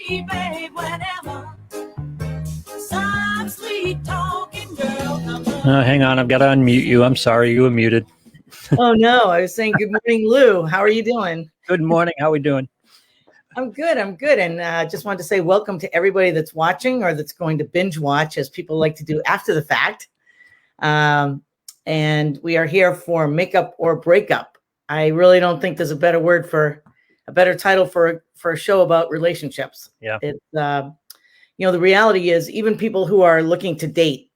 me, babe, whenever some sweet talking girl comes Hang on, I've got to unmute you. I'm sorry, you were muted. Oh no, I was saying good morning, Lou. How are you doing? Good morning. How are we doing? I'm good. And just wanted to say welcome to everybody that's watching or that's going to binge watch, as people like to do after the fact. And we are here for Makeup or Breakup. I really don't think there's a better title for a show about relationships. Yeah. It's the reality is, even people who are looking to date,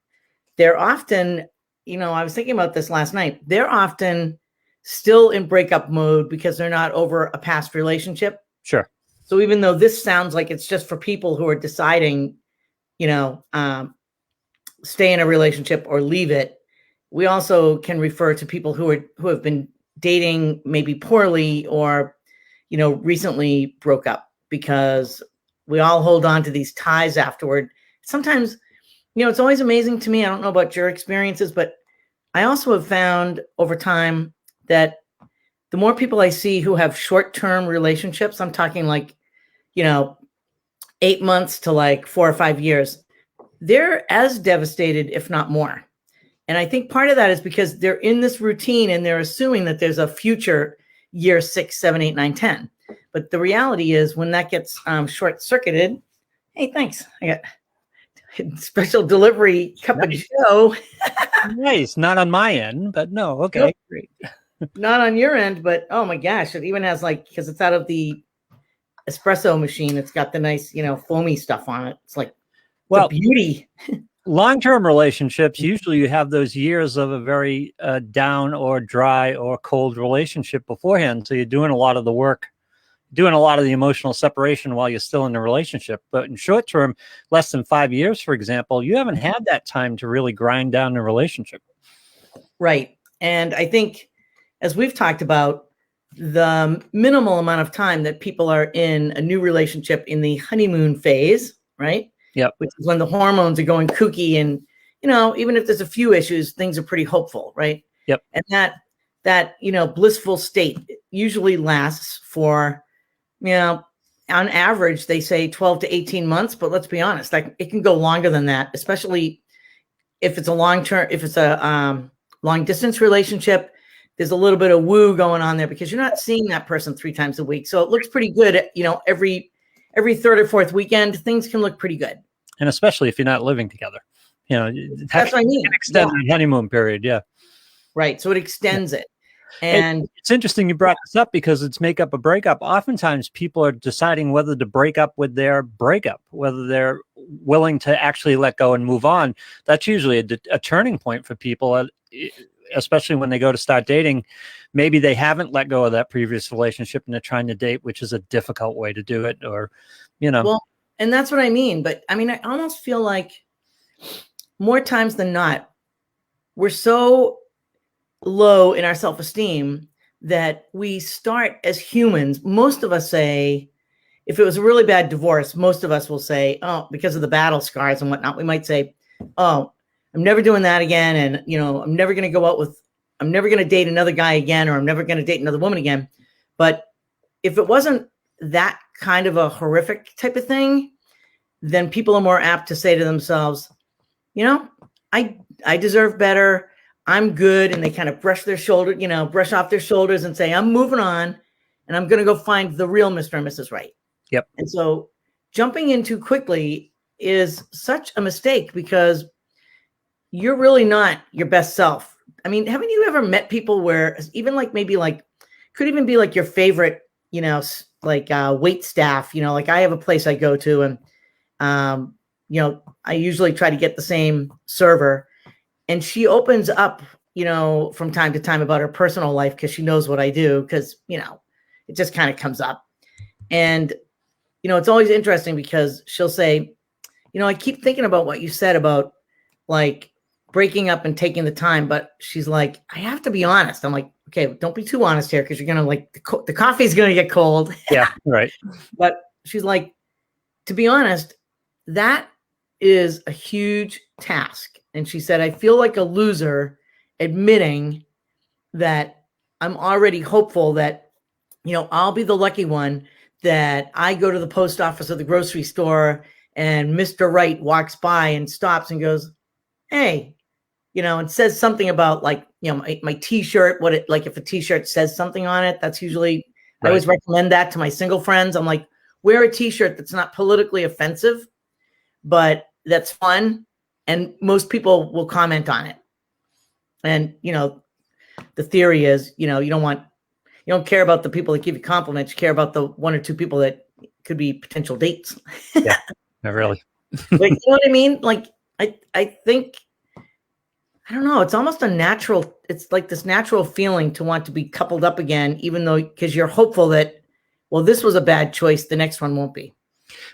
they're often, I was thinking about this last night. They're often still in breakup mode because they're not over a past relationship. Sure. So even though this sounds like it's just for people who are deciding, stay in a relationship or leave it, we also can refer to people who have been dating maybe poorly or, recently broke up, because we all hold on to these ties afterward. Sometimes, it's always amazing to me. I don't know about your experiences, but I also have found over time that the more people I see who have short-term relationships, I'm talking like, 8 months to like 4 or 5 years, they're as devastated, if not more. And I think part of that is because they're in this routine and they're assuming that there's a future year 6, 7, 8, 9, 10. But the reality is, when that gets short-circuited, hey, thanks. I got special delivery cup of Joe. Nice. Not on my end, but no. Okay. Nope. Great. Not on your end, but oh my gosh, it even has because it's out of the espresso machine, it's got the nice, foamy stuff on it. It's like, a beauty. Long-term relationships, usually you have those years of a very down or dry or cold relationship beforehand. So you're doing a lot of the work, doing a lot of the emotional separation while you're still in the relationship. But in short term, less than 5 years, for example, you haven't had that time to really grind down the relationship. Right. And I think, as we've talked about, the minimal amount of time that people are in a new relationship in the honeymoon phase, right? Yep. Which is when the hormones are going kooky, and, even if there's a few issues, things are pretty hopeful, right? Yep. And that blissful state usually lasts for, on average, they say 12 to 18 months, but let's be honest, it can go longer than that, especially if it's a long distance relationship. There's a little bit of woo going on there because you're not seeing that person 3 times a week. So it looks pretty good. Every third or fourth weekend, things can look pretty good. And especially if you're not living together, that's what I mean. Extend the honeymoon period. Yeah. Right. So it extends it. And it's interesting you brought this up, because it's makeup or breakup. Oftentimes people are deciding whether to break up with their breakup, whether they're willing to actually let go and move on. That's usually a turning point for people, especially when they go to start dating. Maybe they haven't let go of that previous relationship and they're trying to date, which is a difficult way to do it, or, Well, and that's what I mean. But I mean, I almost feel like more times than not, we're so low in our self-esteem that we start as humans. Most of us say, if it was a really bad divorce, most of us will say, oh, because of the battle scars and whatnot, we might say, oh, I'm never doing that again. And, I'm never going to date another guy again, or I'm never going to date another woman again. But if it wasn't that kind of a horrific type of thing, then people are more apt to say to themselves, I deserve better. I'm good. And they kind of brush off their shoulders and say, I'm moving on and I'm going to go find the real Mr. and Mrs. Right. Yep. And so jumping in too quickly is such a mistake, because you're really not your best self. I mean, haven't you ever met people where even could even be like your favorite, wait staff, like I have a place I go to, and, I usually try to get the same server, and she opens up, from time to time about her personal life, because she knows what I do, because, it just kind of comes up. And, it's always interesting because she'll say, I keep thinking about what you said about breaking up and taking the time, but she's like, I have to be honest. I'm like, okay, don't be too honest here, because you're going to the coffee's going to get cold. Yeah, right. But she's like, to be honest, that is a huge task. And she said, I feel like a loser admitting that I'm already hopeful that, I'll be the lucky one that I go to the post office or the grocery store and Mr. Right walks by and stops and goes, hey, and says something about like, my t-shirt, like if a t-shirt says something on it, that's usually, I always recommend that to my single friends. I'm like, wear a t-shirt that's not politically offensive, but that's fun. And most people will comment on it. And, the theory is, you don't care about the people that give you compliments. You care about the one or two people that could be potential dates. Yeah, not really. Like, you know what I mean? Like, I think, I don't know. It's almost it's like this natural feeling to want to be coupled up again, even though, because you're hopeful that, well, this was a bad choice. The next one won't be.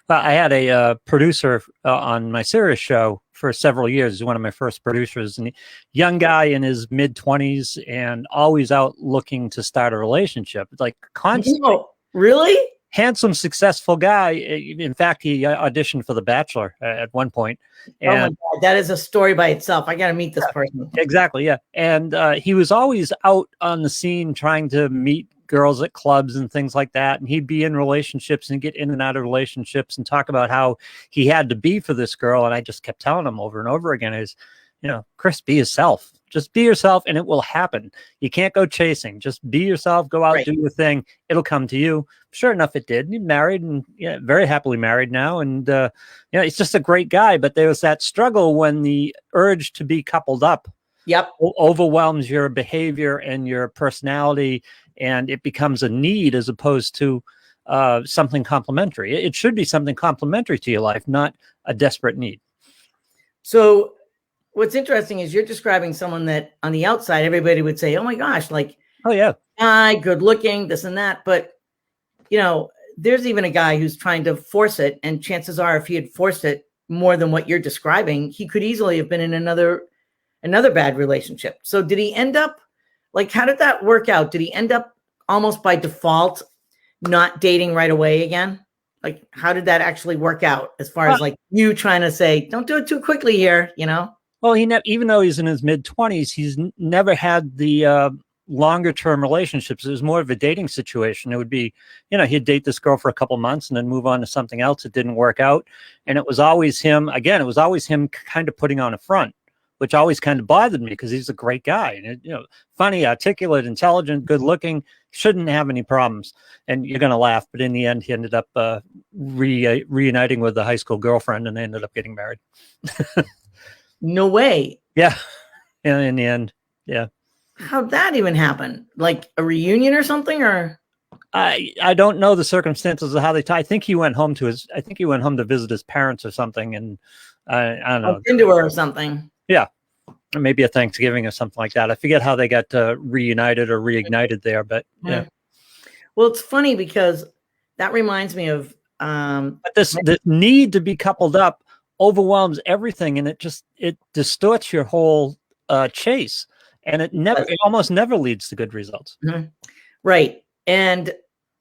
Well, I had a producer on my Sirius show for several years. He's one of my first producers, and young guy in his mid-20s and always out looking to start a relationship. It's like constantly. Oh, really? Handsome, successful guy. In fact, he auditioned for The Bachelor at one point. And oh my God, that is a story by itself. I got to meet this person. Exactly, yeah. And he was always out on the scene trying to meet girls at clubs and things like that. And he'd be in relationships and get in and out of relationships and talk about how he had to be for this girl. And I just kept telling him over and over again is, Chris, be yourself. Just be yourself and it will happen. You can't go chasing. Just be yourself. Go out, do your thing. It'll come to you. Sure enough, it did. He married and very happily married now. And, he's just a great guy. But there was that struggle when the urge to be coupled up overwhelms your behavior and your personality. And it becomes a need as opposed to something complementary. It should be something complementary to your life, not a desperate need. So what's interesting is you're describing someone that on the outside, everybody would say, oh my gosh, like, oh yeah, guy, good looking, this and that. But, there's even a guy who's trying to force it. And chances are, if he had forced it more than what you're describing, he could easily have been in another bad relationship. So did he end up, like, how did that work out? Did he end up almost by default not dating right away again? Like, how did that actually work out as far as like you trying to say, don't do it too quickly here, Well, even though he's in his mid-20s, he's never had the longer-term relationships. It was more of a dating situation. It would be, he'd date this girl for a couple months and then move on to something else. It didn't work out. And it was always him kind of putting on a front, which always kind of bothered me because he's a great guy. And, funny, articulate, intelligent, good looking, shouldn't have any problems. And you're going to laugh. But in the end, he ended up reuniting with a high school girlfriend and they ended up getting married. No way. Yeah. In the end. Yeah. How'd that even happen? Like a reunion or something, or? I don't know the circumstances of how they I think he went home to visit his parents or something. And I don't know. Into her or something. Yeah. Or maybe a Thanksgiving or something like that. I forget how they got reunited or reignited there, but yeah. Well, it's funny because that reminds me of, but this need to be coupled up overwhelms everything. And it distorts your whole chase. And it almost never leads to good results. Mm-hmm. Right. And,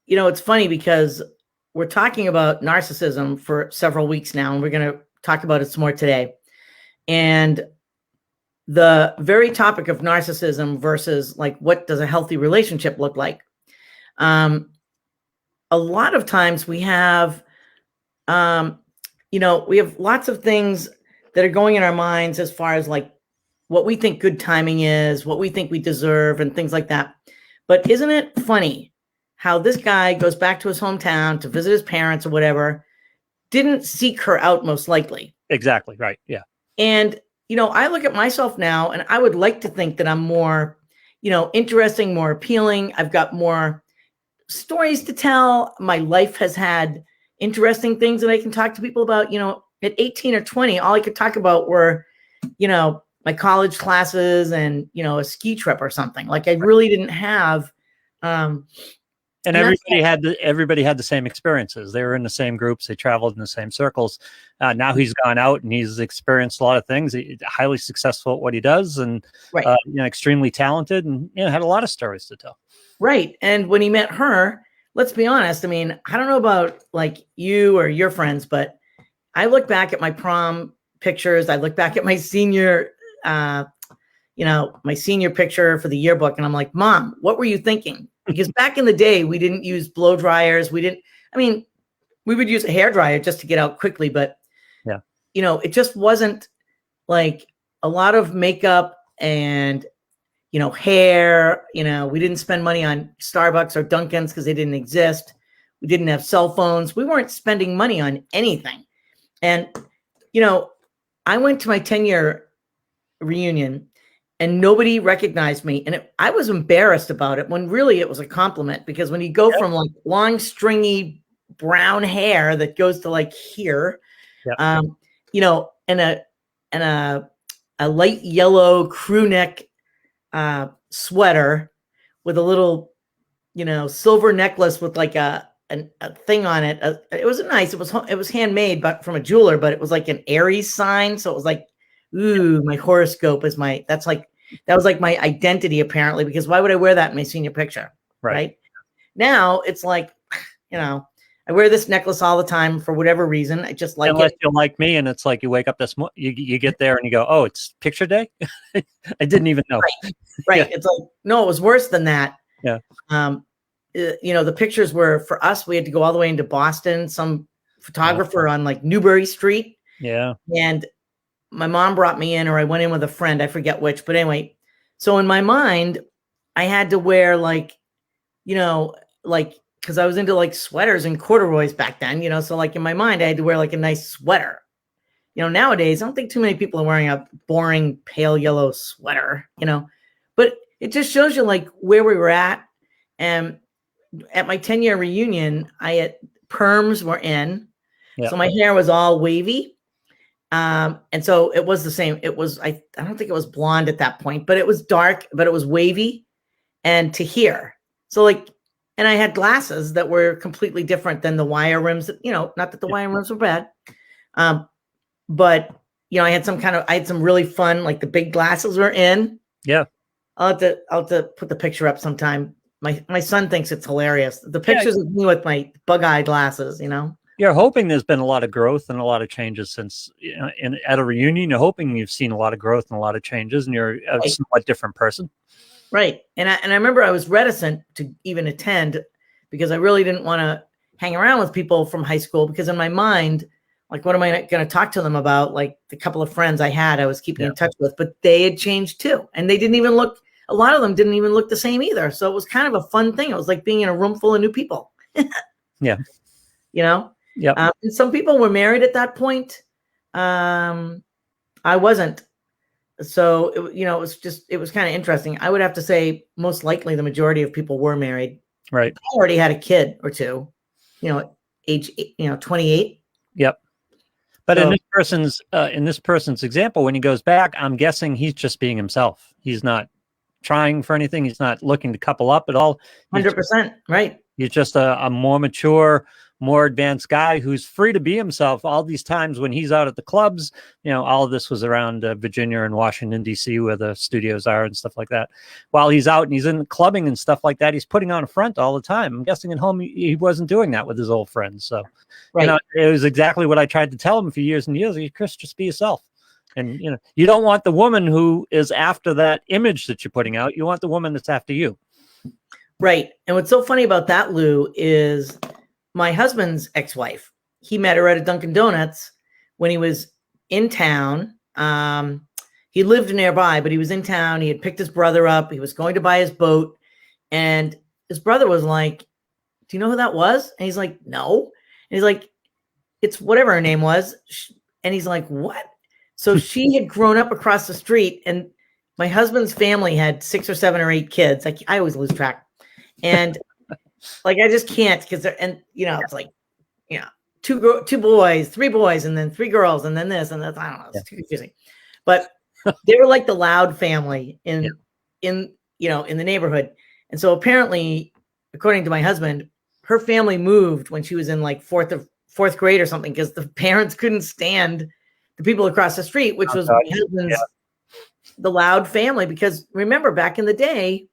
it's funny because we're talking about narcissism for several weeks now, and we're going to talk about it some more today. And the very topic of narcissism versus like, what does a healthy relationship look like? A lot of times we have, we have lots of things that are going in our minds as far as like, what we think good timing is, what we think we deserve, and things like that. But isn't it funny how this guy goes back to his hometown to visit his parents or whatever, didn't seek her out most likely. Exactly. Right. Yeah. And, I look at myself now and I would like to think that I'm more, interesting, more appealing. I've got more stories to tell. My life has had interesting things that I can talk to people about. At 18 or 20, all I could talk about were, my college classes and, a ski trip or something. Like I really didn't have. And everybody had the same experiences. They were in the same groups. They traveled in the same circles. Now he's gone out and he's experienced a lot of things. He's highly successful at what he does and, extremely talented and, had a lot of stories to tell. Right. And when he met her, let's be honest. I mean, I don't know about like you or your friends, but I look back at my prom pictures. I look back at my senior my senior picture for the yearbook. And I'm like, Mom, what were you thinking? Because back in the day, we didn't use blow dryers. I mean, we would use a hairdryer just to get out quickly, but Yeah. It just wasn't like a lot of makeup and hair. We didn't spend money on Starbucks or Dunkin's because they didn't exist. We didn't have cell phones. We weren't spending money on anything. And I went to my 10-year reunion and nobody recognized me, and I was embarrassed about it when really it was a compliment, because when you go from like long stringy brown hair that goes to like here, and a light yellow crew neck sweater with a little silver necklace with like a thing on it. It was nice. It was handmade, but from a jeweler, but it was like an Aries sign. So it was like, ooh, my horoscope is that was like my identity, apparently, because why would I wear that in my senior picture? Right. Now it's like, I wear this necklace all the time for whatever reason. I just like Unless it. you're like me, and it's like you wake up you get there and you go, oh, it's picture day. I didn't even know. Right. Yeah. It's like, no, it was worse than that. Yeah. The pictures were, for us, we had to go all the way into Boston, some photographer on like Newbury Street. Yeah. And my mom brought me in, or I went in with a friend, I forget which, but anyway, so in my mind, I had to wear like, because I was into like sweaters and corduroys back then, so like in my mind, I had to wear like a nice sweater. Nowadays, I don't think too many people are wearing a boring pale yellow sweater, but it just shows you like where we were at. And at my 10-year reunion, perms were in. Yeah. So my hair was all wavy. And so it was the same. It was, I don't think it was blonde at that point, but it was dark, but it was wavy and to here. So like, and I had glasses that were completely different than the wire rims, not that the wire rims were bad. But I had some really fun, like the big glasses were in. Yeah. I'll have to put the picture up sometime. My son thinks it's hilarious. The pictures of me with my bug-eye glasses, You're hoping there's been a lot of growth and a lot of changes since at a reunion. You're hoping you've seen a lot of growth and a lot of changes, and you're a somewhat different person. Right. And I remember I was reticent to even attend because I really didn't want to hang around with people from high school, because in my mind, like, what am I going to talk to them about? Like the couple of friends I was keeping in touch with, but they had changed too. And they didn't even look, a lot of them didn't even look the same either. So it was kind of a fun thing. It was like being in a room full of new people. Yeah. Yeah. And some people were married at that point. I wasn't. So, it was kind of interesting. I would have to say most likely the majority of people were married. Right. I already had a kid or two, age, 28. Yep. But in this person's example, when he goes back, I'm guessing he's just being himself. He's not trying for anything. He's not looking to couple up at all. 100%. Right. He's just a more mature, more advanced guy who's free to be himself. All these times when he's out at the clubs, all of this was around Virginia and Washington, D.C., where the studios are and stuff like that. While he's out and he's in clubbing and stuff like that, he's putting on a front all the time. I'm guessing at home he wasn't doing that with his old friends. So, right. It was exactly what I tried to tell him for years and years. Chris, just be yourself. And, you don't want the woman who is after that image that you're putting out. You want the woman that's after you. Right. And what's so funny about that, Lou, is my husband's ex-wife. He met her at a Dunkin' Donuts when he was in town. He lived nearby, but he was in town. He had picked his brother up. He was going to buy his boat. And his brother was like, do you know who that was? And he's like, no. And he's like, it's whatever her name was. And he's like, what? So she had grown up across the street, and my husband's family had 6 or 7 or 8 kids. I always lose track. And like, I just can't, because it's like, 2 boys, 3 boys, and then 3 girls, and then this and that. I don't know. It's too confusing. But they were like the loud family in the neighborhood. And so apparently, according to my husband, her family moved when she was in like fourth grade or something, because the parents couldn't stand the people across the street, which was my husband's, the loud family. Because remember, back in the day,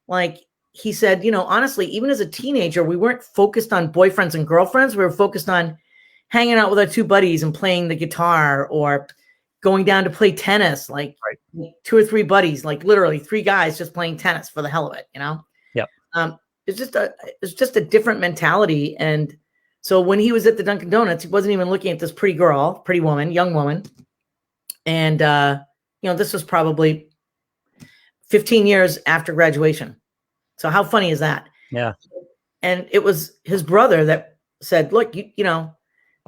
like he said, honestly, even as a teenager, we weren't focused on boyfriends and girlfriends. We were focused on hanging out with our 2 buddies and playing the guitar, or going down to play tennis, like 2 or 3 buddies, like literally 3 guys just playing tennis for the hell of it, Yep. It's just a different mentality. And So when he was at the Dunkin' Donuts, he wasn't even looking at this pretty woman, young woman. And, this was probably 15 years after graduation. So how funny is that? Yeah. And it was his brother that said, look,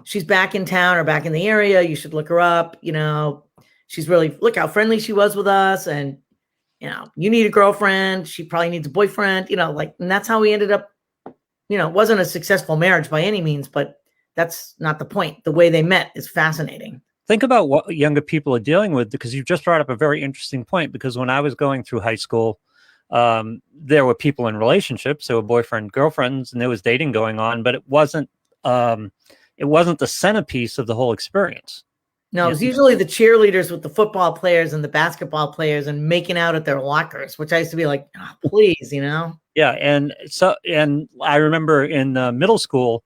she's back in town or back in the area. You should look her up. She's really, look how friendly she was with us. And, you need a girlfriend. She probably needs a boyfriend, and that's how we ended up, it wasn't a successful marriage by any means, but that's not the point. The way they met is fascinating. Think about what younger people are dealing with, because you just brought up a very interesting point. Because when I was going through high school, there were people in relationships, there were boyfriend, girlfriends, and there was dating going on, but it wasn't the centerpiece of the whole experience. No, it was usually the cheerleaders with the football players and the basketball players and making out at their lockers, which I used to be like, oh, please, Yeah. And I remember in middle school,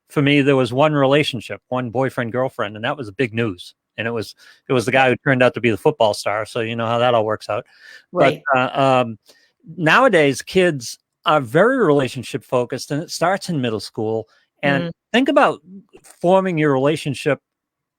for me, there was one relationship, one boyfriend, girlfriend, and that was big news. And it was the guy who turned out to be the football star. So you know how that all works out. Right. But nowadays, kids are very relationship focused, and it starts in middle school. And think about forming your relationship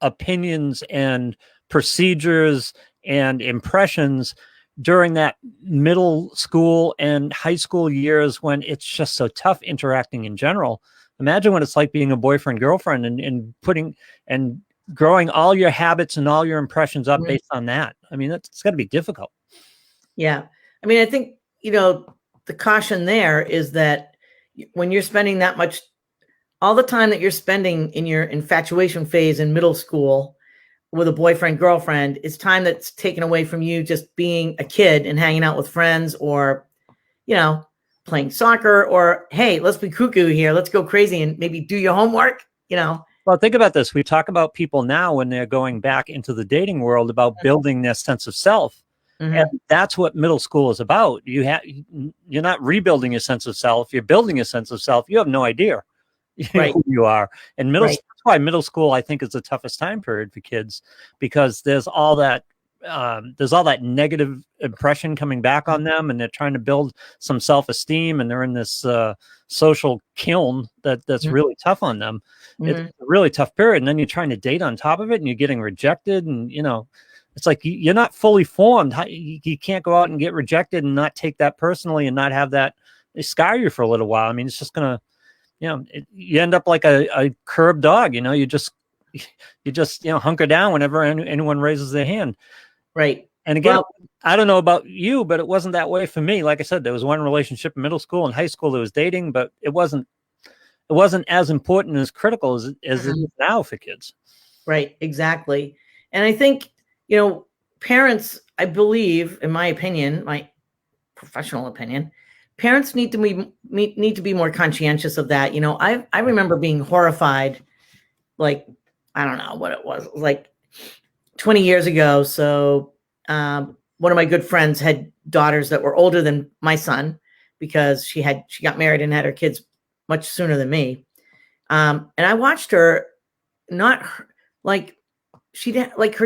opinions and procedures and impressions during that middle school and high school years, when it's just so tough interacting in general. Imagine what it's like being a boyfriend, girlfriend, and putting and growing all your habits and all your impressions up based on that. I mean, it's got to be difficult. Yeah. I mean, I think, the caution there is that when you're spending that much, all the time that you're spending in your infatuation phase in middle school with a boyfriend, girlfriend, is time that's taken away from you just being a kid and hanging out with friends, or, playing soccer, or, hey, let's be cuckoo here. Let's go crazy and maybe do your homework, Well, think about this. We talk about people now when they're going back into the dating world about building their sense of self. And that's what middle school is about. You're not rebuilding your sense of self. You're building a sense of self. You have no idea who you are. And that's why middle school, I think, is the toughest time period for kids, because there's all that negative impression coming back on them, and they're trying to build some self-esteem, and they're in this social kiln that's really tough on them. It's a really tough period. And then you're trying to date on top of it, and you're getting rejected, and it's like you're not fully formed. You can't go out and get rejected and not take that personally and not have that scar you for a little while. I mean, it's just gonna, you end up like a curbed dog. You just hunker down whenever anyone raises their hand. Right. And again, I don't know about you, but it wasn't that way for me. Like I said, there was one relationship in middle school and high school that was dating, but it wasn't as important, as critical as it is now for kids. Right. Exactly. And I think, parents, I believe, in my opinion, my professional opinion, parents need to be more conscientious of that. I remember being horrified, like, I don't know what it was, like 20 years ago. So one of my good friends had daughters that were older than my son, because she got married and had her kids much sooner than me. And I watched her, her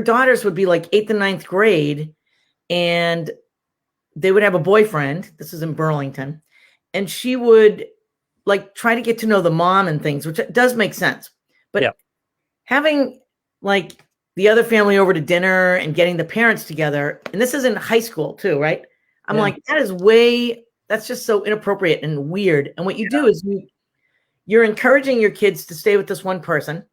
daughters would be like 8th and 9th grade, and they would have a boyfriend. This is in Burlington. And she would try to get to know the mom and things, which does make sense. But having the other family over to dinner and getting the parents together, and this is in high school too, right? I'm like, that's just so inappropriate and weird. And what you do is you're encouraging your kids to stay with this one person,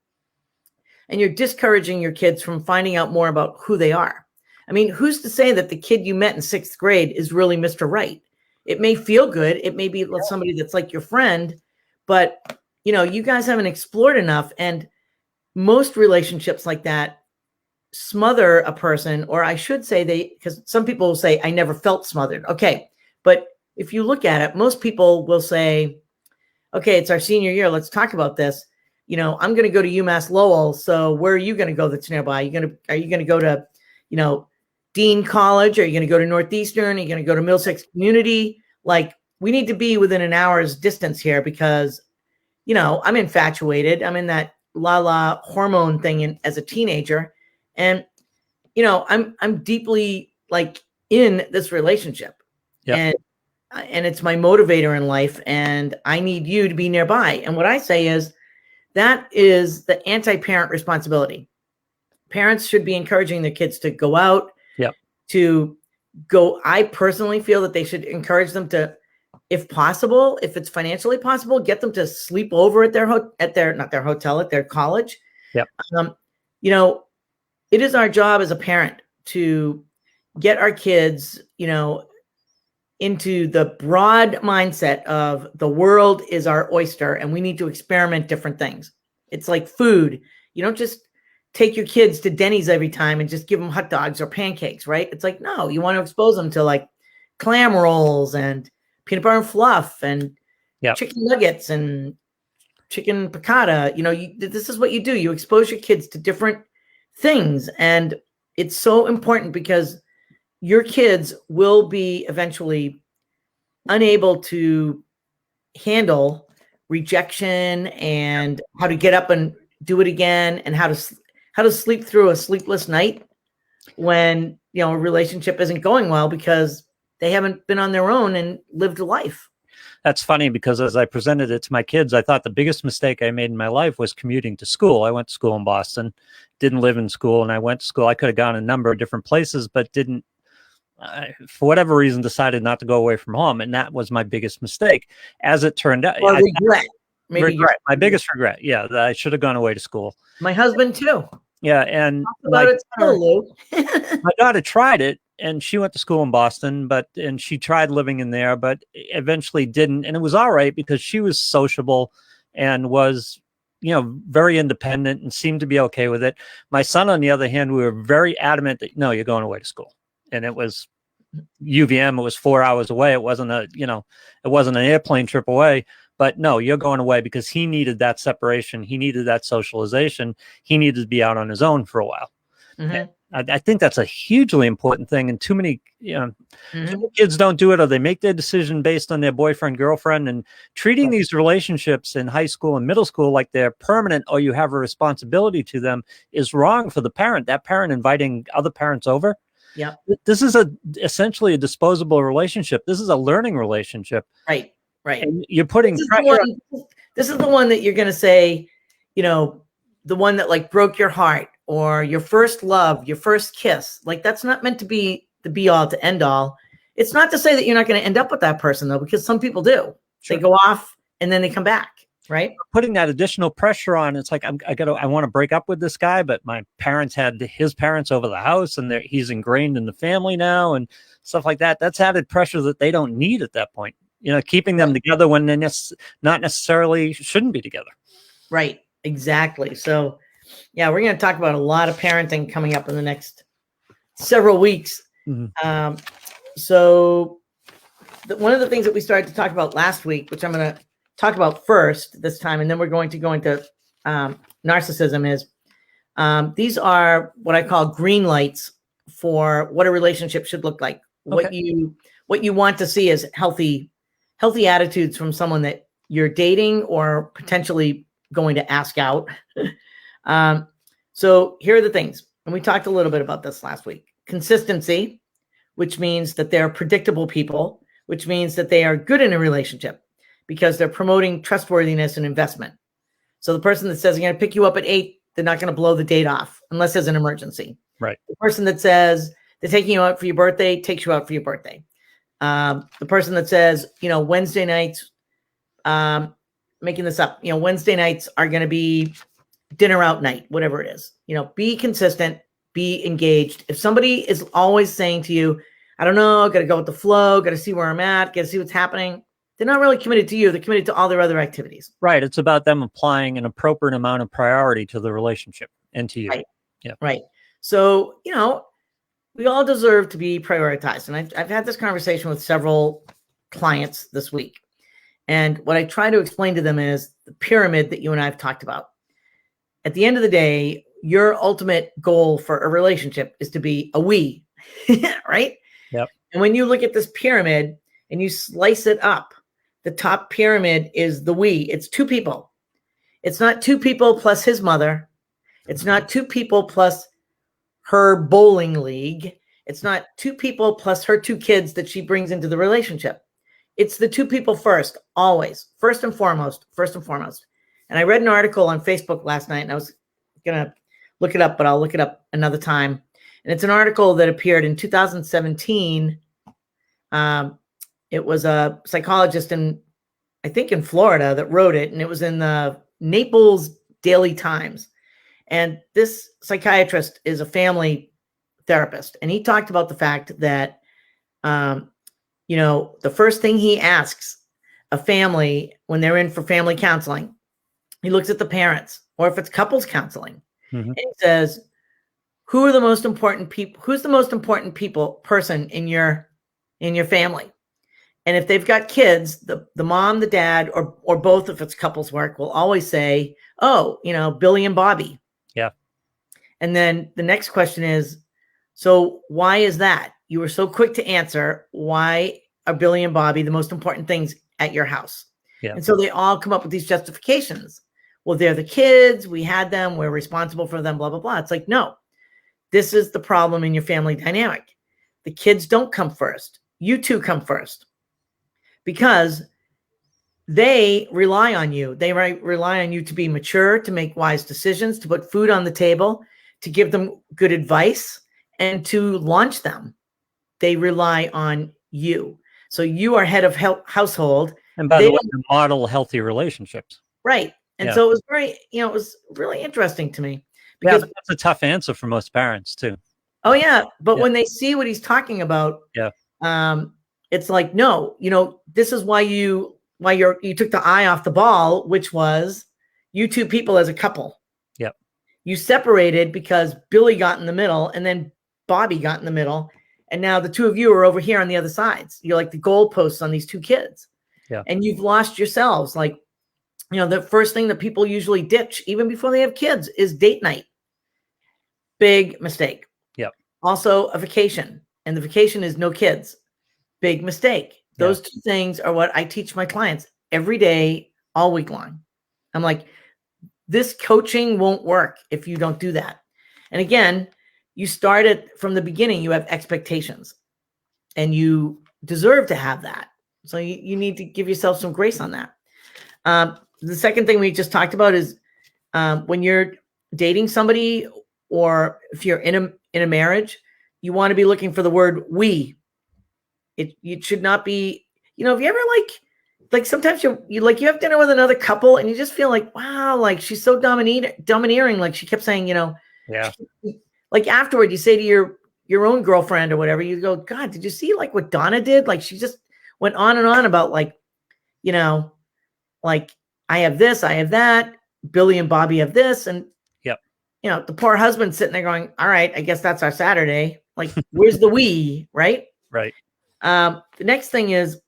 and you're discouraging your kids from finding out more about who they are. I mean, who's to say that the kid you met in 6th grade is really Mr. Right? It may feel good. It may be somebody that's like your friend, but you guys haven't explored enough. And most relationships like that smother a person, or I should say because some people will say, I never felt smothered. Okay. But if you look at it, most people will say, okay, it's our senior year. Let's talk about this. I'm going to go to UMass Lowell. So where are you going to go that's nearby? Are you going to go to, Dean College? Are you going to go to Northeastern? Are you going to go to Middlesex Community? We need to be within an hour's distance here, because, I'm infatuated. I'm in that la hormone thing as a teenager. And, I'm deeply in this relationship, and it's my motivator in life, and I need you to be nearby. And what I say is, that is the anti-parent responsibility. Parents should be encouraging their kids to go out, Yep. to go. I personally feel that they should encourage them to, if possible, if it's financially possible, get them to sleep over at their college. Yep. You know, it is our job as a parent to get our kids, you know, into the broad mindset of the world is our oyster and we need to experiment different things. It's like food. You don't just take your kids to Denny's every time and just give them hot dogs or pancakes, right? It's like, no, you want to expose them to like clam rolls and peanut butter and fluff and chicken nuggets and chicken piccata. You know, this is what you do. You expose your kids to different things. And it's so important because your kids will be eventually unable to handle rejection and how to get up and do it again and how to sleep through a sleepless night when, you know, a relationship isn't going well because they haven't been on their own and lived a life. That's funny because as I presented it to my kids, I thought the biggest mistake I made in my life was commuting to school. I went to school in Boston, didn't live in school, and I went to school. I could have gone a number of different places, but didn't, for whatever reason, decided not to go away from home. And that was my biggest mistake. As it turned out, or regret. My biggest regret. Yeah, that I should have gone away to school. My husband too. Yeah, and my daughter tried it, and she went to school in Boston, and she tried living in there, but eventually didn't. And it was all right because she was sociable and was, you know, very independent and seemed to be okay with it. My son, on the other hand, we were very adamant that, no, you're going away to school. And it was UVM. It was 4 hours away. It wasn't it wasn't an airplane trip away. But no, you're going away because he needed that separation. He needed that socialization. He needed to be out on his own for a while. Mm-hmm. I think that's a hugely important thing. And too many kids don't do it, or they make their decision based on their boyfriend, girlfriend, and treating these relationships in high school and middle school like they're permanent or you have a responsibility to them is wrong for the parent. That parent inviting other parents over. Yeah. This is essentially a disposable relationship. This is a learning relationship. Right. Right. And you're putting this is the one that you're going to say, you know, the one that like broke your heart or your first love, your first kiss. Like that's not meant to be the be all to end all. It's not to say that you're not going to end up with that person though, because some people do. Sure. They go off and then they come back. Right. Putting that additional pressure on. It's like, I want to break up with this guy, but my parents had his parents over the house and he's ingrained in the family now and stuff like that. That's added pressure that they don't need at that point. You know, keeping them together when they not necessarily shouldn't be together. Right. Exactly. So, yeah, we're going to talk about a lot of parenting coming up in the next several weeks. Mm-hmm. So one of the things that we started to talk about last week, which I'm going to talk about first this time, and then we're going to go into narcissism, is these are what I call green lights for what a relationship should look like. Okay. What you want to see is healthy attitudes from someone that you're dating or potentially going to ask out. So here are the things. And we talked a little bit about this last week. Consistency, which means that they're predictable people, which means that they are good in a relationship because they're promoting trustworthiness and investment. So the person that says, I'm going to pick you up at 8, they're not going to blow the date off unless there's an emergency. Right. The person that says they're taking you out for your birthday takes you out for your birthday. The person that says, you know, Wednesday nights, making this up, you know, Wednesday nights are going to be dinner out night, whatever it is, you know, be consistent, be engaged. If somebody is always saying to you, I don't know, got to go with the flow, got to see where I'm at, got to see what's happening, they're not really committed to you. They're committed to all their other activities. Right. It's about them applying an appropriate amount of priority to the relationship and to you. Right. Yeah. Right. So, you know, we all deserve to be prioritized. And I've had this conversation with several clients this week. And what I try to explain to them is the pyramid that you and I have talked about. At the end of the day, your ultimate goal for a relationship is to be a we, right? Yep. And when you look at this pyramid and you slice it up, the top pyramid is the we. It's 2 people. It's not 2 people plus his mother. It's not 2 people plus her bowling league. It's not 2 people plus her 2 kids that she brings into the relationship. It's the 2 people first, always. First and foremost. And I read an article on Facebook last night, and I was going to look it up, but I'll look it up another time. And it's an article that appeared in 2017. It was a psychologist I think in Florida that wrote it, and it was in the Naples Daily Times. And this psychiatrist is a family therapist, and he talked about the fact that, the first thing he asks a family when they're in for family counseling, he looks at the parents, or if it's couples counseling, Mhm. and he says, who are the most important people? Who's the most important person in your family? And if they've got kids, the mom, the dad, or both, if it's couples work, will always say, oh, Billy and Bobby. Yeah. And then the next question is, so why is that? You were so quick to answer, why are Billy and Bobby the most important things at your house? Yeah. And so they all come up with these justifications. Well, they're the kids. We had them. We're responsible for them, blah, blah, blah. It's like, no, this is the problem in your family dynamic. The kids don't come first. You two come first. Because they rely on you. They rely on you to be mature, to make wise decisions, to put food on the table, to give them good advice, and to launch them. They rely on you. So you are head of household. And by the way, to model healthy relationships. Right. And Yeah. so it was it was really interesting to me. Yeah, Because, but that's a tough answer for most parents too. oh yeah, but Yeah. when they see what he's talking about, Yeah. It's like, no, this is why you took the eye off the ball, which was you two people as a couple. Yep. You separated because Billy got in the middle and then Bobby got in the middle. And now the two of you are over here on the other sides. You're like the goalposts on these two kids. Yeah. And you've lost yourselves. Like, the first thing that people usually ditch, even before they have kids, is date night. Big mistake. Yep. Also a vacation. And the vacation is no kids. Big mistake. Those two things are what I teach my clients every day, all week long. I'm like, this coaching won't work if you don't do that. And again, you start it from the beginning. You have expectations and you deserve to have that. So you need to give yourself some grace on that. The second thing we just talked about is when you're dating somebody, or if you're in a marriage, you want to be looking for the word we. It should not be, if you ever like sometimes you have dinner with another couple and you just feel like, wow, like she's so domineering. Like she kept saying, Yeah. like afterward you say to your own girlfriend or whatever, you go, God, did you see like what Donna did? Like she just went on and on about like I have this, I have that, Billy and Bobby have this. And Yep. The poor husband sitting there going, all right, I guess that's our Saturday. Like, where's the we, right? Right. The next thing is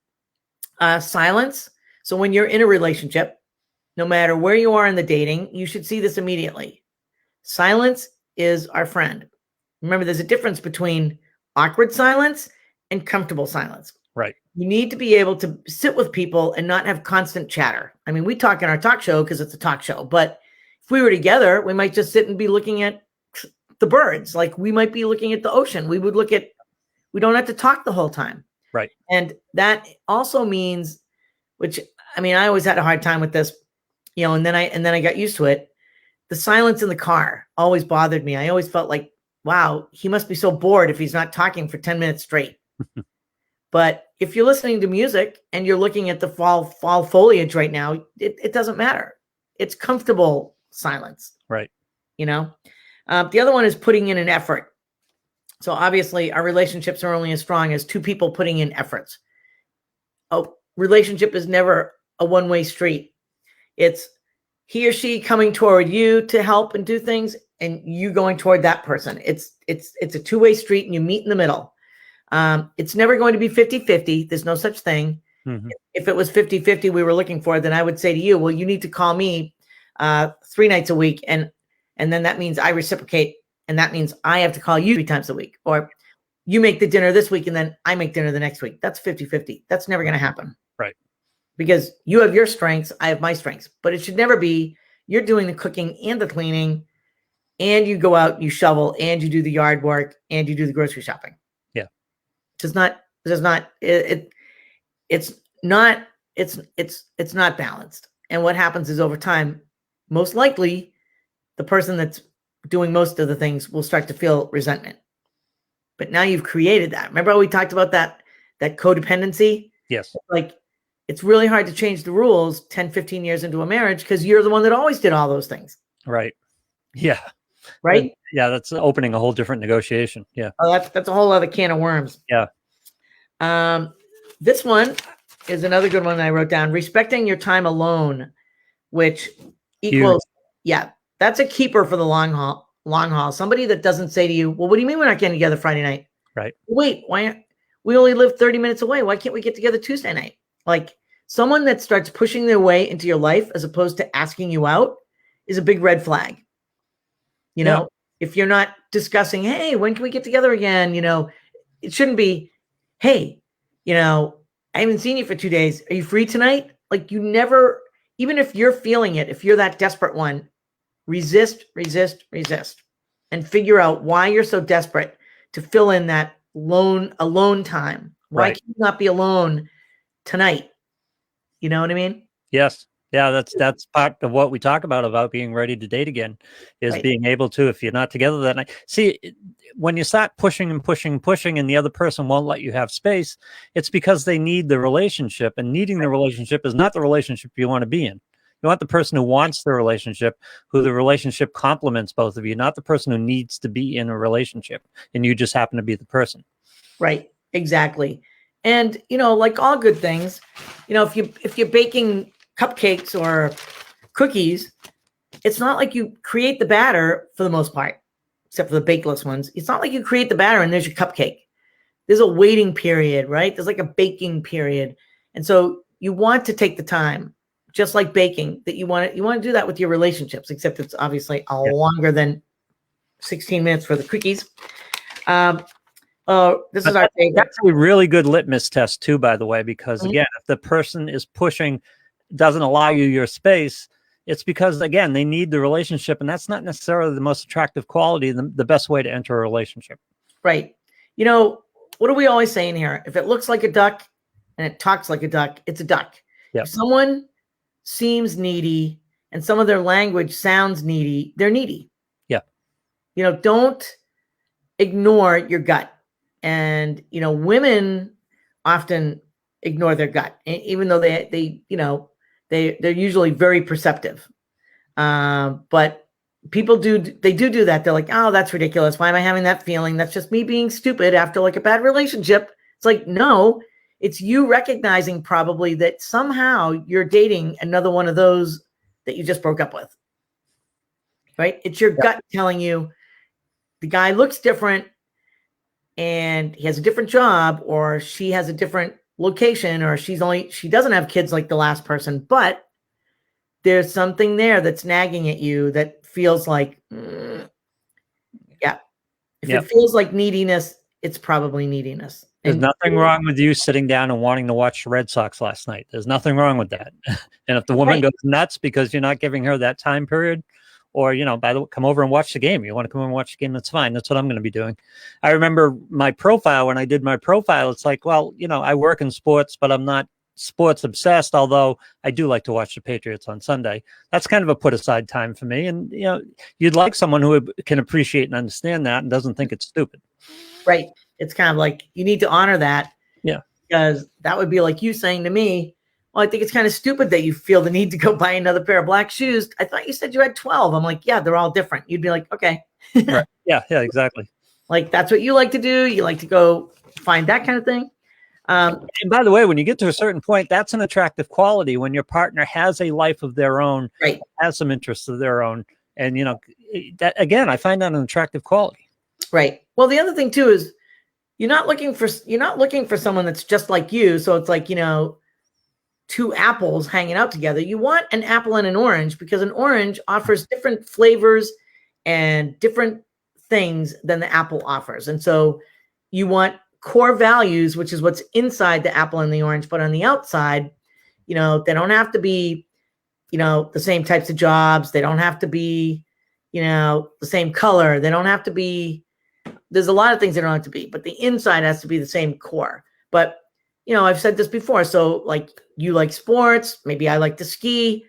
silence. So when you're in a relationship, no matter where you are in the dating, you should see this immediately. Silence is our friend. Remember, there's a difference between awkward silence and comfortable silence. Right. You need to be able to sit with people and not have constant chatter. I mean, we talk in our talk show because it's a talk show, but if we were together, we might just sit and be looking at the birds. Like we might be looking at the ocean. We don't have to talk the whole time. Right. And that also means, which, I mean, I always had a hard time with this, and then I got used to it. The silence in the car always bothered me. I always felt like, wow, he must be so bored if he's not talking for 10 minutes straight. But if you're listening to music and you're looking at the fall foliage right now, it doesn't matter. It's comfortable silence. Right. The other one is putting in an effort. So obviously our relationships are only as strong as two people putting in efforts. A relationship is never a one-way street. It's he or she coming toward you to help and do things and you going toward that person. It's a two-way street and you meet in the middle. It's never going to be 50-50. There's no such thing. Mm-hmm. If it was 50-50 we were looking for, then I would say to you, well, you need to call me 3 nights a week. And then that means I reciprocate. And that means I have to call you 3 times a week, or you make the dinner this week and then I make dinner the next week. That's 50-50. That's never going to happen. Right. Because you have your strengths, I have my strengths, but it should never be you're doing the cooking and the cleaning and you go out, you shovel and you do the yard work and you do the grocery shopping. Yeah. It's not balanced. And what happens is over time, most likely the person that's doing most of the things will start to feel resentment. But now you've created that. Remember how we talked about that codependency? Yes. Like, it's really hard to change the rules 10, 15 years into a marriage because you're the one that always did all those things. Right. Yeah. Right? Yeah, that's opening a whole different negotiation. Yeah. Oh, that's a whole other can of worms. Yeah. This one is another good one that I wrote down. Respecting your time alone, which equals, yeah, that's a keeper for the long haul. Long haul. Somebody that doesn't say to you, well, what do you mean we're not getting together Friday night? Right. Wait, why? We only live 30 minutes away. Why can't we get together Tuesday night? Like, someone that starts pushing their way into your life as opposed to asking you out is a big red flag. You know, if you're not discussing, hey, when can we get together again? You know, it shouldn't be, hey, you know, I haven't seen you for 2 days. Are you free tonight? Like, you never, even if you're feeling it, if you're that desperate one, resist, and figure out why you're so desperate to fill in that alone time. Why can you not be alone tonight? You know what I mean? Yes. Yeah, that's part of what we talk about being ready to date again, is being able to, if you're not together that night. See, when you start pushing and the other person won't let you have space, it's because they need the relationship, and needing the relationship is not the relationship you want to be in. You want the person who wants the relationship, who the relationship complements both of you, not the person who needs to be in a relationship and you just happen to be the person. Right. Exactly. And, you know, like all good things, you know, if you're baking cupcakes or cookies, it's not like you create the batter for the most part, except for the bakeless ones. It's not like you create the batter and there's your cupcake. There's a waiting period, right? There's like a baking period. And so you want to take the time, just like baking, that you want to do that with your relationships, except it's obviously longer than 16 minutes for the cookies. This is our favorite. That's a really good litmus test too, by the way, because again, if the person is pushing, doesn't allow you your space, it's because, again, they need the relationship, and that's not necessarily the most attractive quality, the best way to enter a relationship. Right. You know, what do we always say in here? If it looks like a duck and it talks like a duck, it's a duck. Yep. If someone seems needy and some of their language sounds needy, they're needy. Yeah. You know, don't ignore your gut. And, you know, women often ignore their gut, even though they you know, they're usually very perceptive. But people do that. They're like, oh, that's ridiculous. Why am I having that feeling? That's just me being stupid after like a bad relationship. It's like, no, it's you recognizing probably that somehow you're dating another one of those that you just broke up with. Right? It's your gut telling you the guy looks different and he has a different job, or she has a different location, or she doesn't have kids like the last person, but there's something there that's nagging at you that feels like, If it feels like neediness, it's probably neediness. There's nothing wrong with you sitting down and wanting to watch the Red Sox last night. There's nothing wrong with that. And if the woman goes nuts because you're not giving her that time period, or, you know, by the way, come over and watch the game. You want to come over and watch the game? That's fine. That's what I'm going to be doing. I remember my profile, when I did my profile, it's like, well, you know, I work in sports, but I'm not sports obsessed, although I do like to watch the Patriots on Sunday. That's kind of a put aside time for me. And, you know, you'd like someone who can appreciate and understand that and doesn't think it's stupid. Right. It's kind of like, you need to honor that. Yeah. Because that would be like you saying to me, well, I think it's kind of stupid that you feel the need to go buy another pair of black shoes. I thought you said you had 12. I'm like, yeah, they're all different. You'd be like, okay. Right. Yeah, exactly. Like, that's what you like to do. You like to go find that kind of thing. And by the way, when you get to a certain point, that's an attractive quality when your partner has a life of their own, right, has some interests of their own. And, you know, that, again, I find that an attractive quality. Right. Well, the other thing too is you're not looking for someone that's just like you. So it's like, you know, two apples hanging out together. You want an apple and an orange, because an orange offers different flavors and different things than the apple offers. And so you want core values, which is what's inside the apple and the orange, but on the outside, you know, they don't have to be, you know, the same types of jobs. They don't have to be, you know, the same color. They don't have to be, there's a lot of things they don't have to be, but the inside has to be the same core. But, you know, I've said this before. So like, you like sports, maybe I like to ski,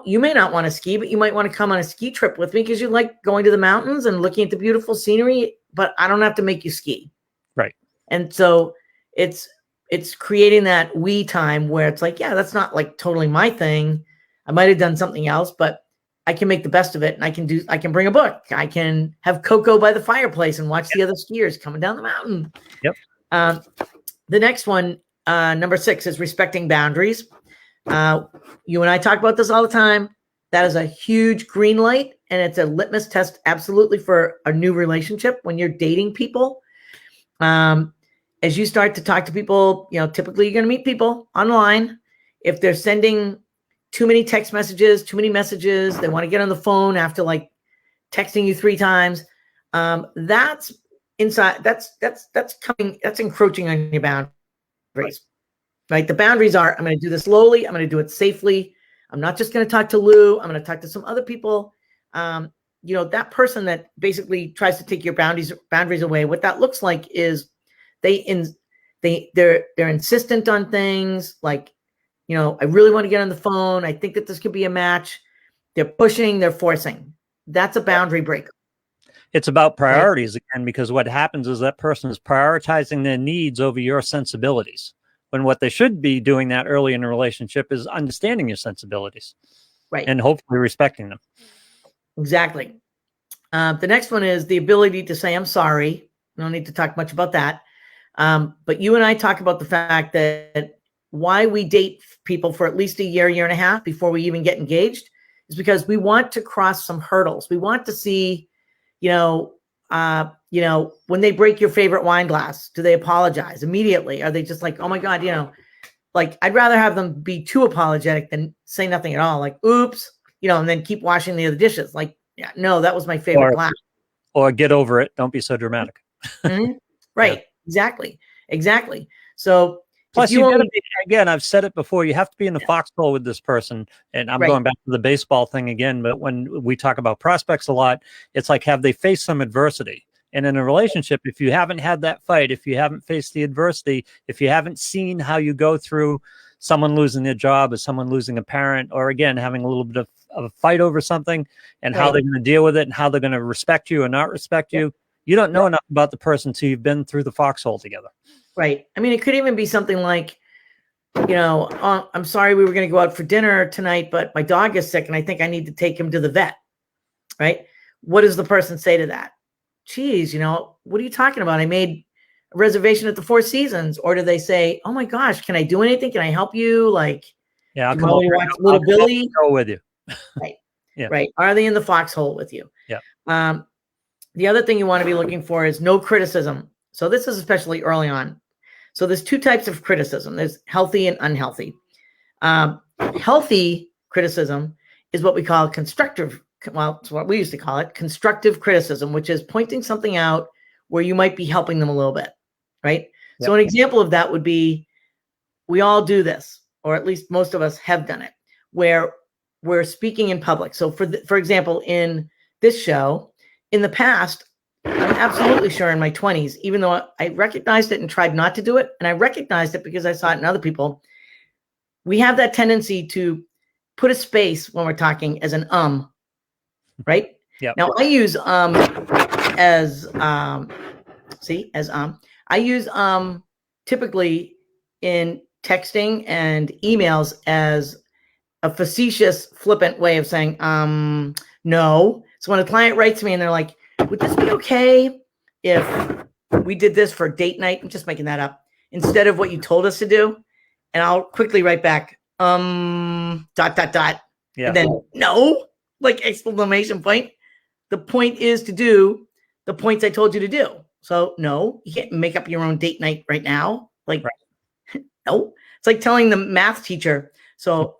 you may not want to ski, but you might want to come on a ski trip with me because you like going to the mountains and looking at the beautiful scenery, but I don't have to make you ski. Right. And so it's creating that we time where it's like, yeah, that's not like totally my thing. I might have done something else, but I can make the best of it. And I can bring a book. I can have cocoa by the fireplace and watch the other skiers coming down the mountain. Yep. The next one, number 6, is respecting boundaries. You and I talk about this all the time. That is a huge green light, and it's a litmus test absolutely for a new relationship when you're dating people. As you start to talk to people, typically you're going to meet people online. If they're sending too many text messages, too many messages, they want to get on the phone after like texting you 3 times. That's inside. That's encroaching on your boundaries. Right? The boundaries are, I'm going to do this slowly. I'm going to do it safely. I'm not just going to talk to Lou. I'm going to talk to some other people. That person that basically tries to take your boundaries away, what that looks like is they're insistent on things like, I really want to get on the phone. I think that this could be a match. They're pushing, they're forcing. That's a boundary breaker. It's about priorities again, because what happens is that person is prioritizing their needs over your sensibilities. When what they should be doing that early in a relationship is understanding your sensibilities. Right. And hopefully respecting them. Exactly. The next one is the ability to say, I'm sorry. We don't need to talk much about that. But you and I talk about the fact that why we date people for at least a year and a half before we even get engaged is because we want to cross some hurdles. We want to see, when they break your favorite wine glass, do they apologize immediately? Are they just like, oh my God, like I'd rather have them be too apologetic than say nothing at all. Like, oops, and then keep washing the other dishes. Like, yeah, no, that was my favorite glass. Or get over it. Don't be so dramatic. Mm-hmm. Right. Yeah. Exactly. So plus you gotta be, again, I've said it before, you have to be in the foxhole with this person. And I'm going back to the baseball thing again, but when we talk about prospects a lot, it's like, have they faced some adversity? And in a relationship, if you haven't had that fight, if you haven't faced the adversity, if you haven't seen how you go through someone losing their job or someone losing a parent, or again, having a little bit of a fight over something and how they're going to deal with it and how they're going to respect you or not respect you, you don't know enough about the person until you've been through the foxhole together. Right. I mean, it could even be something like, I'm sorry, we were going to go out for dinner tonight, but my dog is sick and I think I need to take him to the vet. Right. What does the person say to that? Geez, what are you talking about? I made a reservation at the Four Seasons. Or do they say, oh my gosh, can I do anything? Can I help you? Like, yeah, I'll come over, watch Little Billy. Go with you. Right. Yeah. Right. Are they in the foxhole with you? Yeah. The other thing you want to be looking for is no criticism. So this is especially early on. So there's 2 types of criticism. There's healthy and unhealthy. Healthy criticism is what we call constructive. Well, it's what we used to call it, constructive criticism, which is pointing something out where you might be helping them a little bit, right? Yep. So an example of that would be, we all do this, or at least most of us have done it, where we're speaking in public. So for example, in this show, in the past, I'm absolutely sure in my 20s, even though I recognized it and tried not to do it, and I recognized it because I saw it in other people, we have that tendency to put a space when we're talking as an right? Yeah. Now I use as I use typically in texting and emails as a facetious, flippant way of saying no. So when a client writes to me and they're like, would this be okay if we did this for date night? I'm just making that up. Instead of what you told us to do. And I'll quickly write back, ... Yeah. And then no, like exclamation point. The point is to do the points I told you to do. So no, you can't make up your own date night right now. Like, no, it's like telling the math teacher. So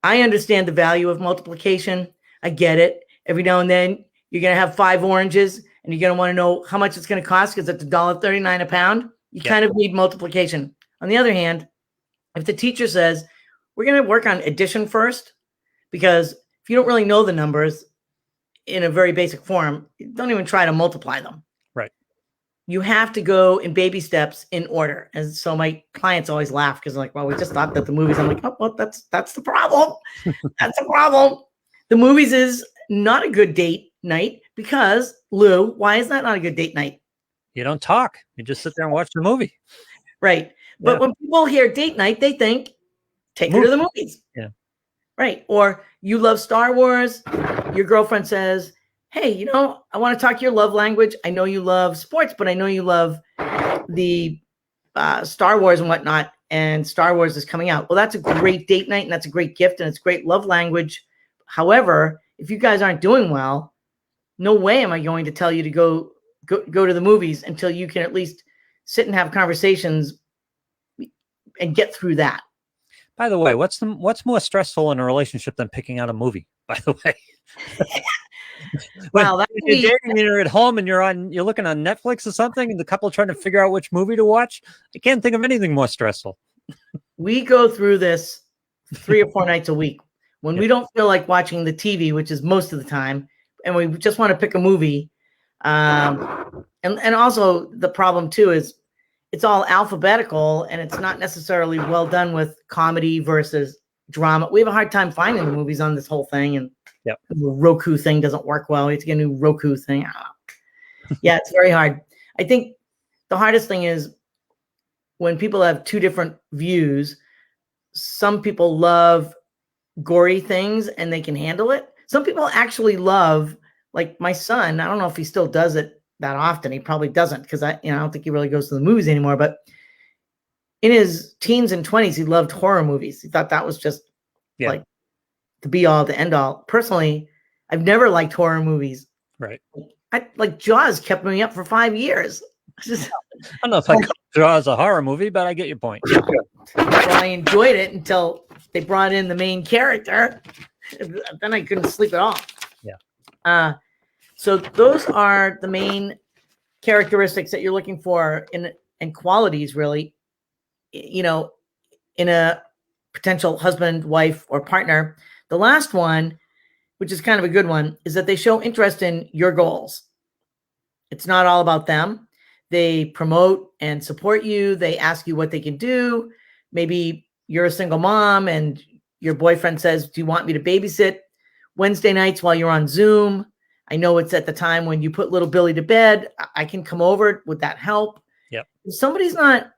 I understand the value of multiplication. I get it. Every now and then you're going to have 5 oranges and you're going to want to know how much it's going to cost because it's $1.39 a pound. You kind of need multiplication. On the other hand, if the teacher says, we're going to work on addition first, because if you don't really know the numbers in a very basic form, don't even try to multiply them. Right. you have to go in baby steps in order. And so my clients always laugh because they're like, well, we just thought that the movies. I'm like, oh, well, that's the problem. That's the problem. The movies is not a good date night because, Lou, why is that not a good date night? You don't talk. You just sit there and watch the movie. Right. But Yeah. when people hear date night, they think take her to the movies. Yeah. Right. Or you love Star Wars. Your girlfriend says, hey, you know, I want to talk your love language. I know you love sports, but I know you love the Star Wars and whatnot. And Star Wars is coming out. Well, that's a great date night and that's a great gift and it's great love language. However, if you guys aren't doing well, no way am I going to tell you to go to the movies until you can at least sit and have conversations and get through that. By the way, what's more stressful in a relationship than picking out a movie? By the way, Wow, that when you're dating, you're at home and you're looking on Netflix or something, and the couple trying to figure out which movie to watch. I can't think of anything more stressful. We go through this 3 or 4 nights a week when we don't feel like watching the TV, which is most of the time, and we just want to pick a movie. And also the problem too is it's all alphabetical and it's not necessarily well done with comedy versus drama. We have a hard time finding the movies on this whole thing, and the Roku thing doesn't work well. We have to get a new Roku thing. Yeah, it's very hard. I think the hardest thing is when people have 2 different views. Some people love gory things and they can handle it. Some people actually love, like my son, I don't know if he still does it that often. He probably doesn't because I don't think he really goes to the movies anymore. But in his teens and 20s, he loved horror movies. He thought that was just like the be all, the end all. Personally, I've never liked horror movies. Right. I like Jaws kept me up for 5 years. I don't know if I call Jaws a horror movie, but I get your point. Yeah. Well, I enjoyed it until they brought in the main character. Then I couldn't sleep at all. Yeah. So those are the main characteristics that you're looking for in qualities, really, in a potential husband, wife, or partner. The last one, which is kind of a good one, is that they show interest in your goals. It's not all about them. They promote and support you. They ask you what they can do. Maybe you're a single mom and your boyfriend says, do you want me to babysit Wednesday nights while you're on Zoom? I know it's at the time when you put little Billy to bed. I can come over. Would that help? Yep. If somebody's not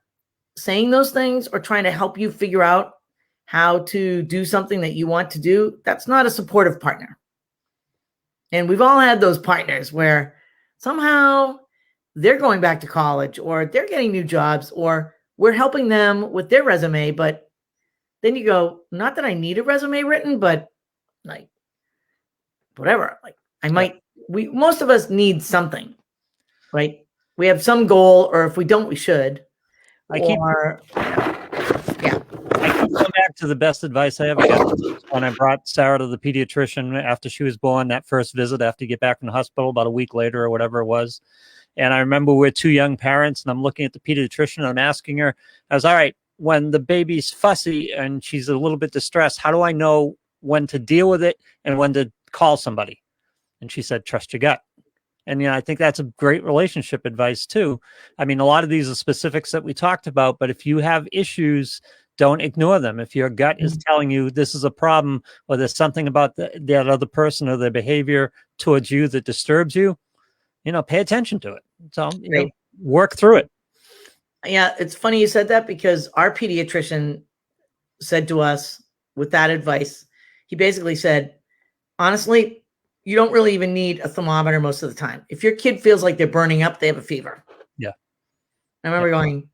saying those things or trying to help you figure out how to do something that you want to do, that's not a supportive partner. And we've all had those partners where somehow they're going back to college or they're getting new jobs or we're helping them with their resume. But then you go, not that I need a resume written, but like whatever, like most of us need something, right? We have some goal, or if we don't, we should. I keep going back to the best advice I ever got when I brought Sarah to the pediatrician after she was born, that first visit after you get back from the hospital about a week later or whatever it was. And I remember we're 2 young parents and I'm looking at the pediatrician and I'm asking her, I was, all right, when the baby's fussy and she's a little bit distressed, how do I know when to deal with it and when to call somebody? And she said, trust your gut. And, I think that's a great relationship advice too. I mean, a lot of these are specifics that we talked about, but if you have issues, don't ignore them. If your gut is telling you this is a problem or there's something about that other person or their behavior towards you that disturbs you, pay attention to it. So, work through it. Yeah, it's funny you said that because our pediatrician said to us with that advice, he basically said, honestly, you don't really even need a thermometer most of the time. If your kid feels like they're burning up, they have a fever. Yeah. I remember going,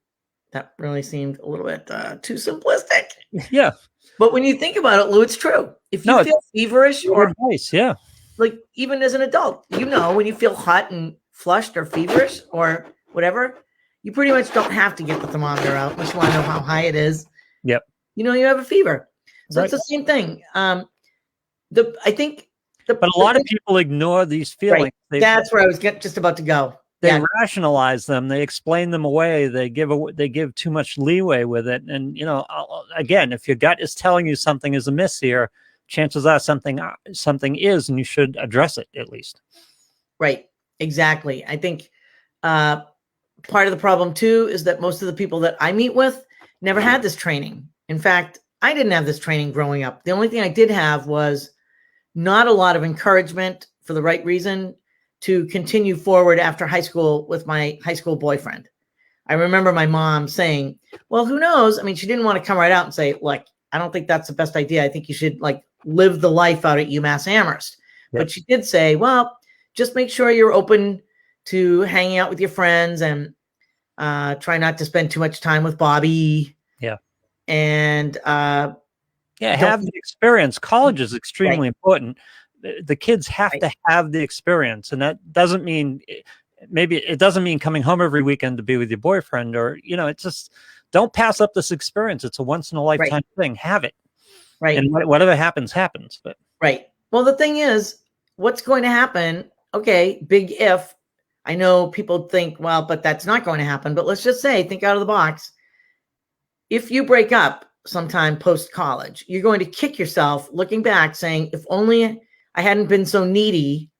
that really seemed a little bit too simplistic. Yeah. But when you think about it, Lou, it's true. If you feel feverish or advice, yeah. Like even as an adult, when you feel hot and flushed or feverish or whatever, you pretty much don't have to get the thermometer out unless you want to know how high it is. Yep. You have a fever. So it's the same thing. But a lot of people ignore these feelings. Right. That's where I was just about to go. They rationalize them. They explain them away. They give too much leeway with it. And, again, if your gut is telling you something is amiss here, chances are something is, and you should address it at least. Right. Exactly. I think part of the problem too is that most of the people that I meet with never had this training. In fact, I didn't have this training growing up. The only thing I did have was not a lot of encouragement for the right reason to continue forward after high school with my high school boyfriend. I remember my mom saying, well, who knows? I mean, she didn't want to come right out and say, like, I don't think that's the best idea. I think you should like live the life out at UMass Amherst. Yep. But she did say, well, just make sure you're open to hanging out with your friends and try not to spend too much time with Bobby. Yeah. And have the experience. College is extremely important. The kids have to have the experience. And that doesn't mean, maybe it doesn't mean coming home every weekend to be with your boyfriend, or, it's just, don't pass up this experience. It's a once in a lifetime thing. Have it. Right. And whatever happens. But right. Well, the thing is, what's going to happen? Okay. Big if. I know people think, well, but that's not going to happen. But let's just say, think out of the box. If you break up sometime post-college, you're going to kick yourself looking back saying, if only I hadn't been so needy,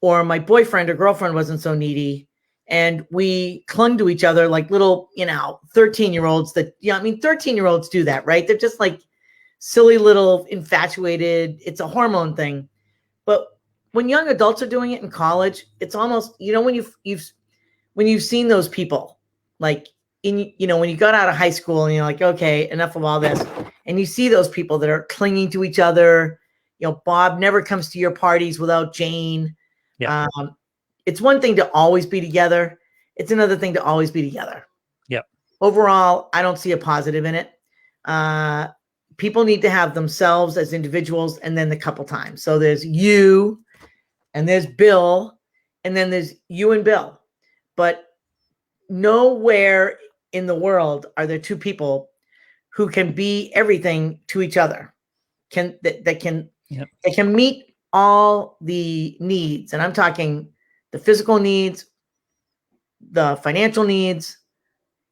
or my boyfriend or girlfriend wasn't so needy, and we clung to each other like little, 13-year-olds that, 13-year-olds do that, right? They're just like silly little infatuated. It's a hormone thing. But when young adults are doing it in college, it's almost, when you've seen those people, like when you got out of high school and you're like, okay, enough of all this. And you see those people that are clinging to each other. Bob never comes to your parties without Jane. Yeah. It's one thing to always be together. It's another thing to always be together. Yeah. Overall, I don't see a positive in it. People need to have themselves as individuals and then the couple times. So there's you and there's Bill and then there's you and Bill. But nowhere in the world are there two people who can be everything to each other. That can meet all the needs. And I'm talking the physical needs, the financial needs,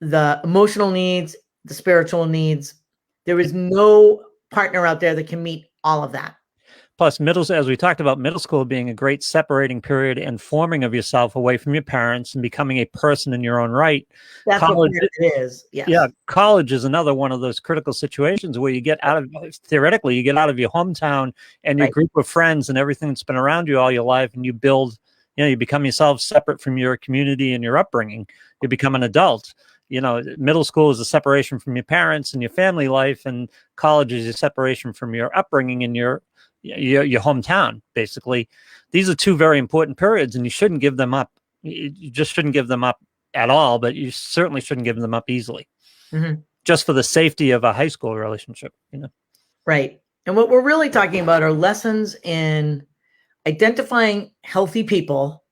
the emotional needs, the spiritual needs. There is no partner out there that can meet all of that. Plus, as we talked about, middle school being a great separating period and forming of yourself away from your parents and becoming a person in your own right. That's college, what it is. Yes. Yeah, college is another one of those critical situations where you get theoretically, you get out of your hometown and your group of friends and everything that's been around you all your life, and you build, you become yourself separate from your community and your upbringing. You become an adult. Middle school is a separation from your parents and your family life, and college is a separation from your upbringing and your hometown. Basically, these are two very important periods, and you shouldn't give them up. You just shouldn't give them up at all, but you certainly shouldn't give them up easily, just for the safety of a high school relationship. Right. And what we're really talking about are lessons in identifying healthy people,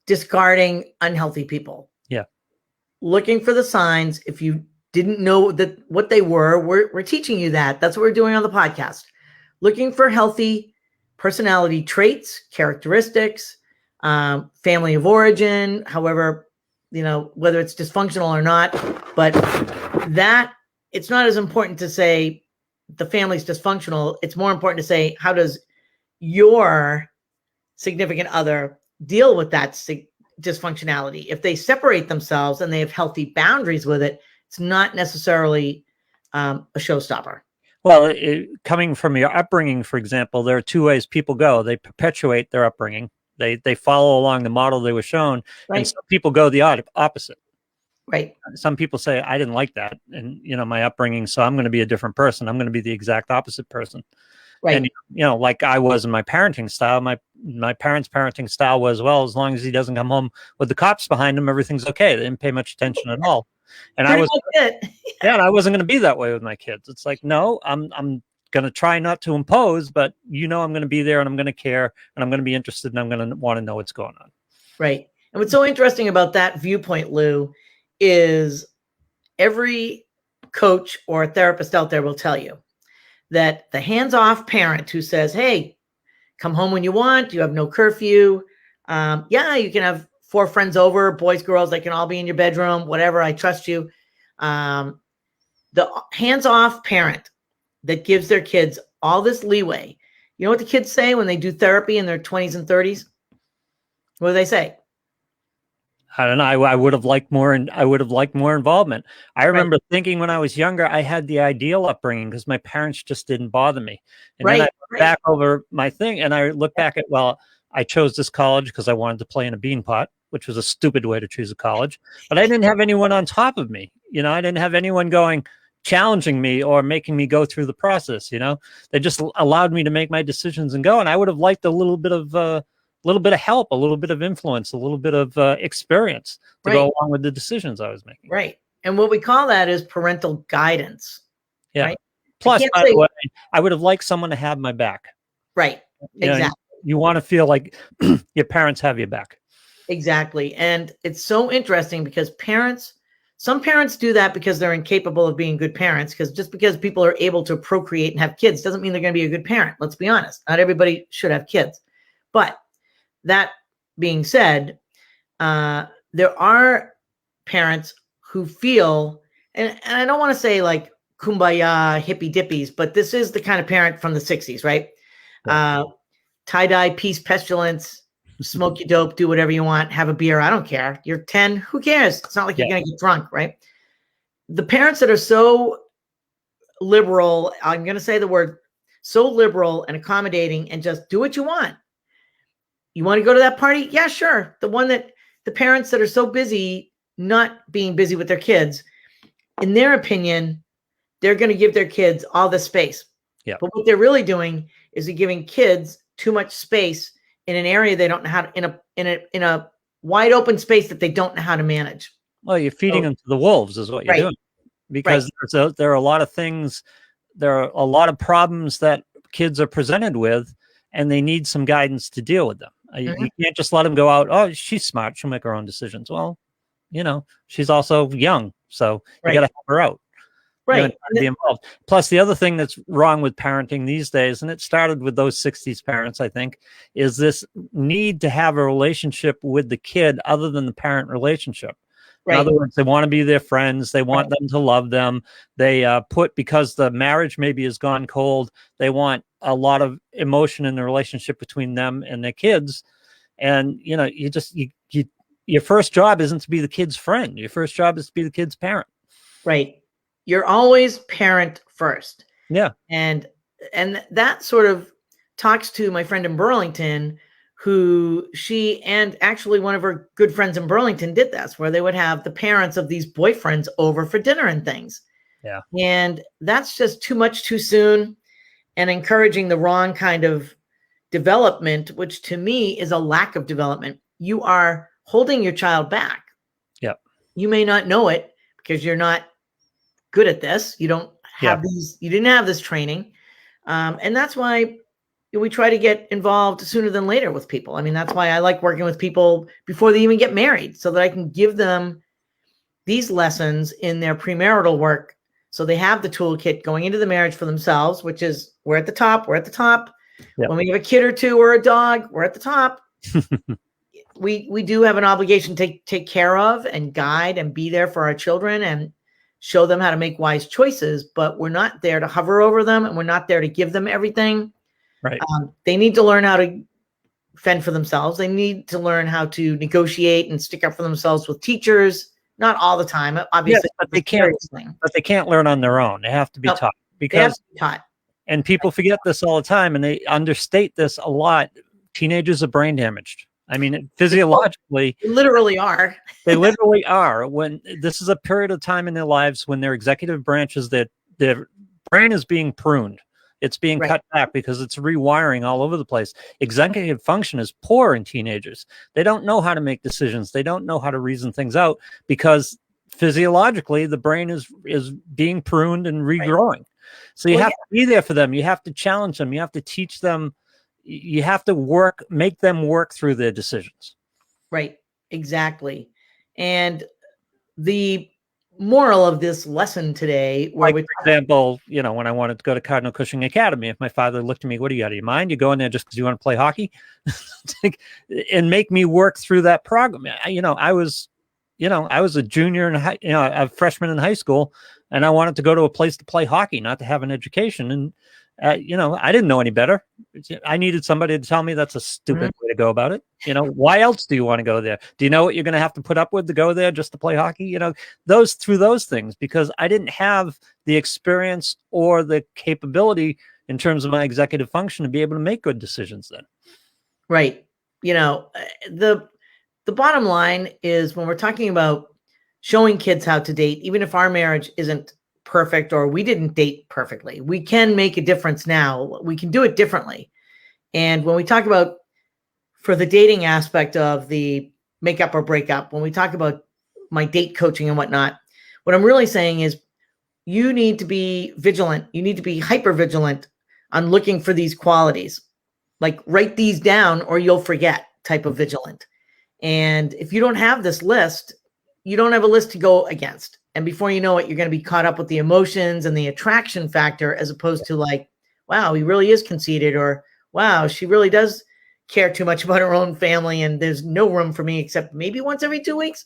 discarding unhealthy people. Yeah. Looking for the signs. If you didn't know that what they were, we're teaching you that. That's what we're doing on the podcast. Looking for healthy personality traits, characteristics, family of origin, however, whether it's dysfunctional or not. But that it's not as important to say the family's dysfunctional. It's more important to say, how does your significant other deal with that dysfunctionality? If they separate themselves and they have healthy boundaries with it, it's not necessarily a showstopper. Well, coming from your upbringing, for example, there are two ways people go. They perpetuate their upbringing. They follow along the model they were shown. Right. And some people go the opposite. Right. Some people say, I didn't like that. And, my upbringing, so I'm going to be a different person. I'm going to be the exact opposite person. Right. And, like I was in my parenting style, my parents' parenting style was, well, as long as he doesn't come home with the cops behind him, everything's okay. They didn't pay much attention at all. And I wasn't going to be that way with my kids. It's like, no, I'm going to try not to impose, but I'm going to be there and I'm going to care and I'm going to be interested and I'm going to want to know what's going on. Right. And what's so interesting about that viewpoint, Lou, is every coach or therapist out there will tell you that the hands-off parent who says, hey, come home when you want, you have no curfew. You can have 4 friends over, boys, girls, they can all be in your bedroom, whatever, I trust you. The hands-off parent that gives their kids all this leeway. You know what the kids say when they do therapy in their 20s and 30s? What do they say? I don't know. I would have liked more, and I would have liked more involvement. I remember thinking when I was younger, I had the ideal upbringing because my parents just didn't bother me. And then I look back over my thing, and I look back at, well, I chose this college because I wanted to play in a bean pot, which was a stupid way to choose a college. But I didn't have anyone on top of me. I didn't have anyone challenging me or making me go through the process. They just allowed me to make my decisions and go. And I would have liked a little bit of help, a little bit of influence, a little bit of experience to go along with the decisions I was making. Right. And what we call that is parental guidance. Yeah. Right? Plus, by the way, I would have liked someone to have my back. Right. Exactly. You want to feel like your parents have your back. Exactly. And it's so interesting because some parents do that because they're incapable of being good parents, because just because people are able to procreate and have kids doesn't mean they're going to be a good parent. Let's be honest. Not everybody should have kids. But that being said, there are parents who feel, and I don't want to say like kumbaya hippy dippies, but this is the kind of parent from the 60s, right? Tie-dye, peace, pestilence, smoke your dope, do whatever you want, have a beer. I don't care. You're 10. Who cares? It's not like you're going to get drunk, right? The parents that are so liberal, I'm going to say the word, so liberal and accommodating and just do what you want. You want to go to that party? Yeah, sure. The parents that are so busy not being busy with their kids, in their opinion, they're going to give their kids all the space. Yeah. But what they're really doing is they're giving kids too much space in an area they don't know how to, in a wide open space that they don't know how to manage. Well, you're feeding them to the wolves is what you're doing, because there are a lot of things, there are a lot of problems that kids are presented with, and they need some guidance to deal with them. You can't just let them go out. Oh, she's smart. She'll make her own decisions. Well, she's also young, so you got to help her out. Right. Be involved. Plus, the other thing that's wrong with parenting these days, and it started with those 60s parents, I think, is this need to have a relationship with the kid other than the parent relationship. Right. In other words, they want to be their friends. They want them to love them. They because the marriage maybe has gone cold, they want a lot of emotion in the relationship between them and their kids. And, your first job isn't to be the kid's friend. Your first job is to be the kid's parent. Right. You're always parent first. Yeah. And that sort of talks to my friend in Burlington, who she and actually one of her good friends in Burlington did this, where they would have the parents of these boyfriends over for dinner and things. Yeah. And that's just too much too soon and encouraging the wrong kind of development, which to me is a lack of development. You are holding your child back. Yeah. You may not know it because you're not good at this. You don't have you didn't have this training. And that's why we try to get involved sooner than later with people. I mean, that's why I like working with people before they even get married, so that I can give them these lessons in their premarital work. So they have the toolkit going into the marriage for themselves, which is we're at the top. We're at the top. Yep. When we have a kid or two or a dog, we're at the top. We do have an obligation to take care of and guide and be there for our children and show them how to make wise choices, but we're not there to hover over them, and we're not there to give them everything. Right. They need to learn how to fend for themselves. They need to learn how to negotiate and stick up for themselves with teachers. Not all the time, obviously, but they can't. But they can't learn on their own. They have to be taught. Because they have to be taught. And people forget this all the time, and they understate this a lot. Teenagers are brain damaged. I mean, physiologically, they literally are. They literally are. When this is a period of time in their lives when their executive branches, their brain is being pruned. It's being cut back because it's rewiring all over the place. Executive function is poor in teenagers. They don't know how to make decisions. They don't know how to reason things out because physiologically the brain is being pruned and regrowing. So you have to be there for them. You have to challenge them. You have to teach them. You have to make them work through their decisions. Right. Exactly. And the moral of this lesson today, for example, when I wanted to go to Cardinal Cushing Academy, if my father looked at me, what do you got in your mind? You go in there just because you want to play hockey? And make me work through that program. I was a junior a freshman in high school, and I wanted to go to a place to play hockey, not to have an education. I didn't know any better. I needed somebody to tell me that's a stupid way to go about it. Why else do you want to go there? Do you know what you're going to have to put up with to go there just to play hockey? Those things, because I didn't have the experience or the capability in terms of my executive function to be able to make good decisions then. Right. The bottom line is, when we're talking about showing kids how to date, even if our marriage isn't perfect or we didn't date perfectly, we can make a difference now. We can do it differently. And when we talk about, for the dating aspect of the make up or break up, when we talk about my date coaching and whatnot, what I'm really saying is you need to be vigilant. You need to be hyper vigilant on looking for these qualities. Like, write these down or you'll forget type of vigilant. And if you don't have this list, you don't have a list to go against. And before you know it, you're going to be caught up with the emotions and the attraction factor, as opposed to like, wow, he really is conceited, or wow, she really does care too much about her own family and there's no room for me except maybe once every 2 weeks.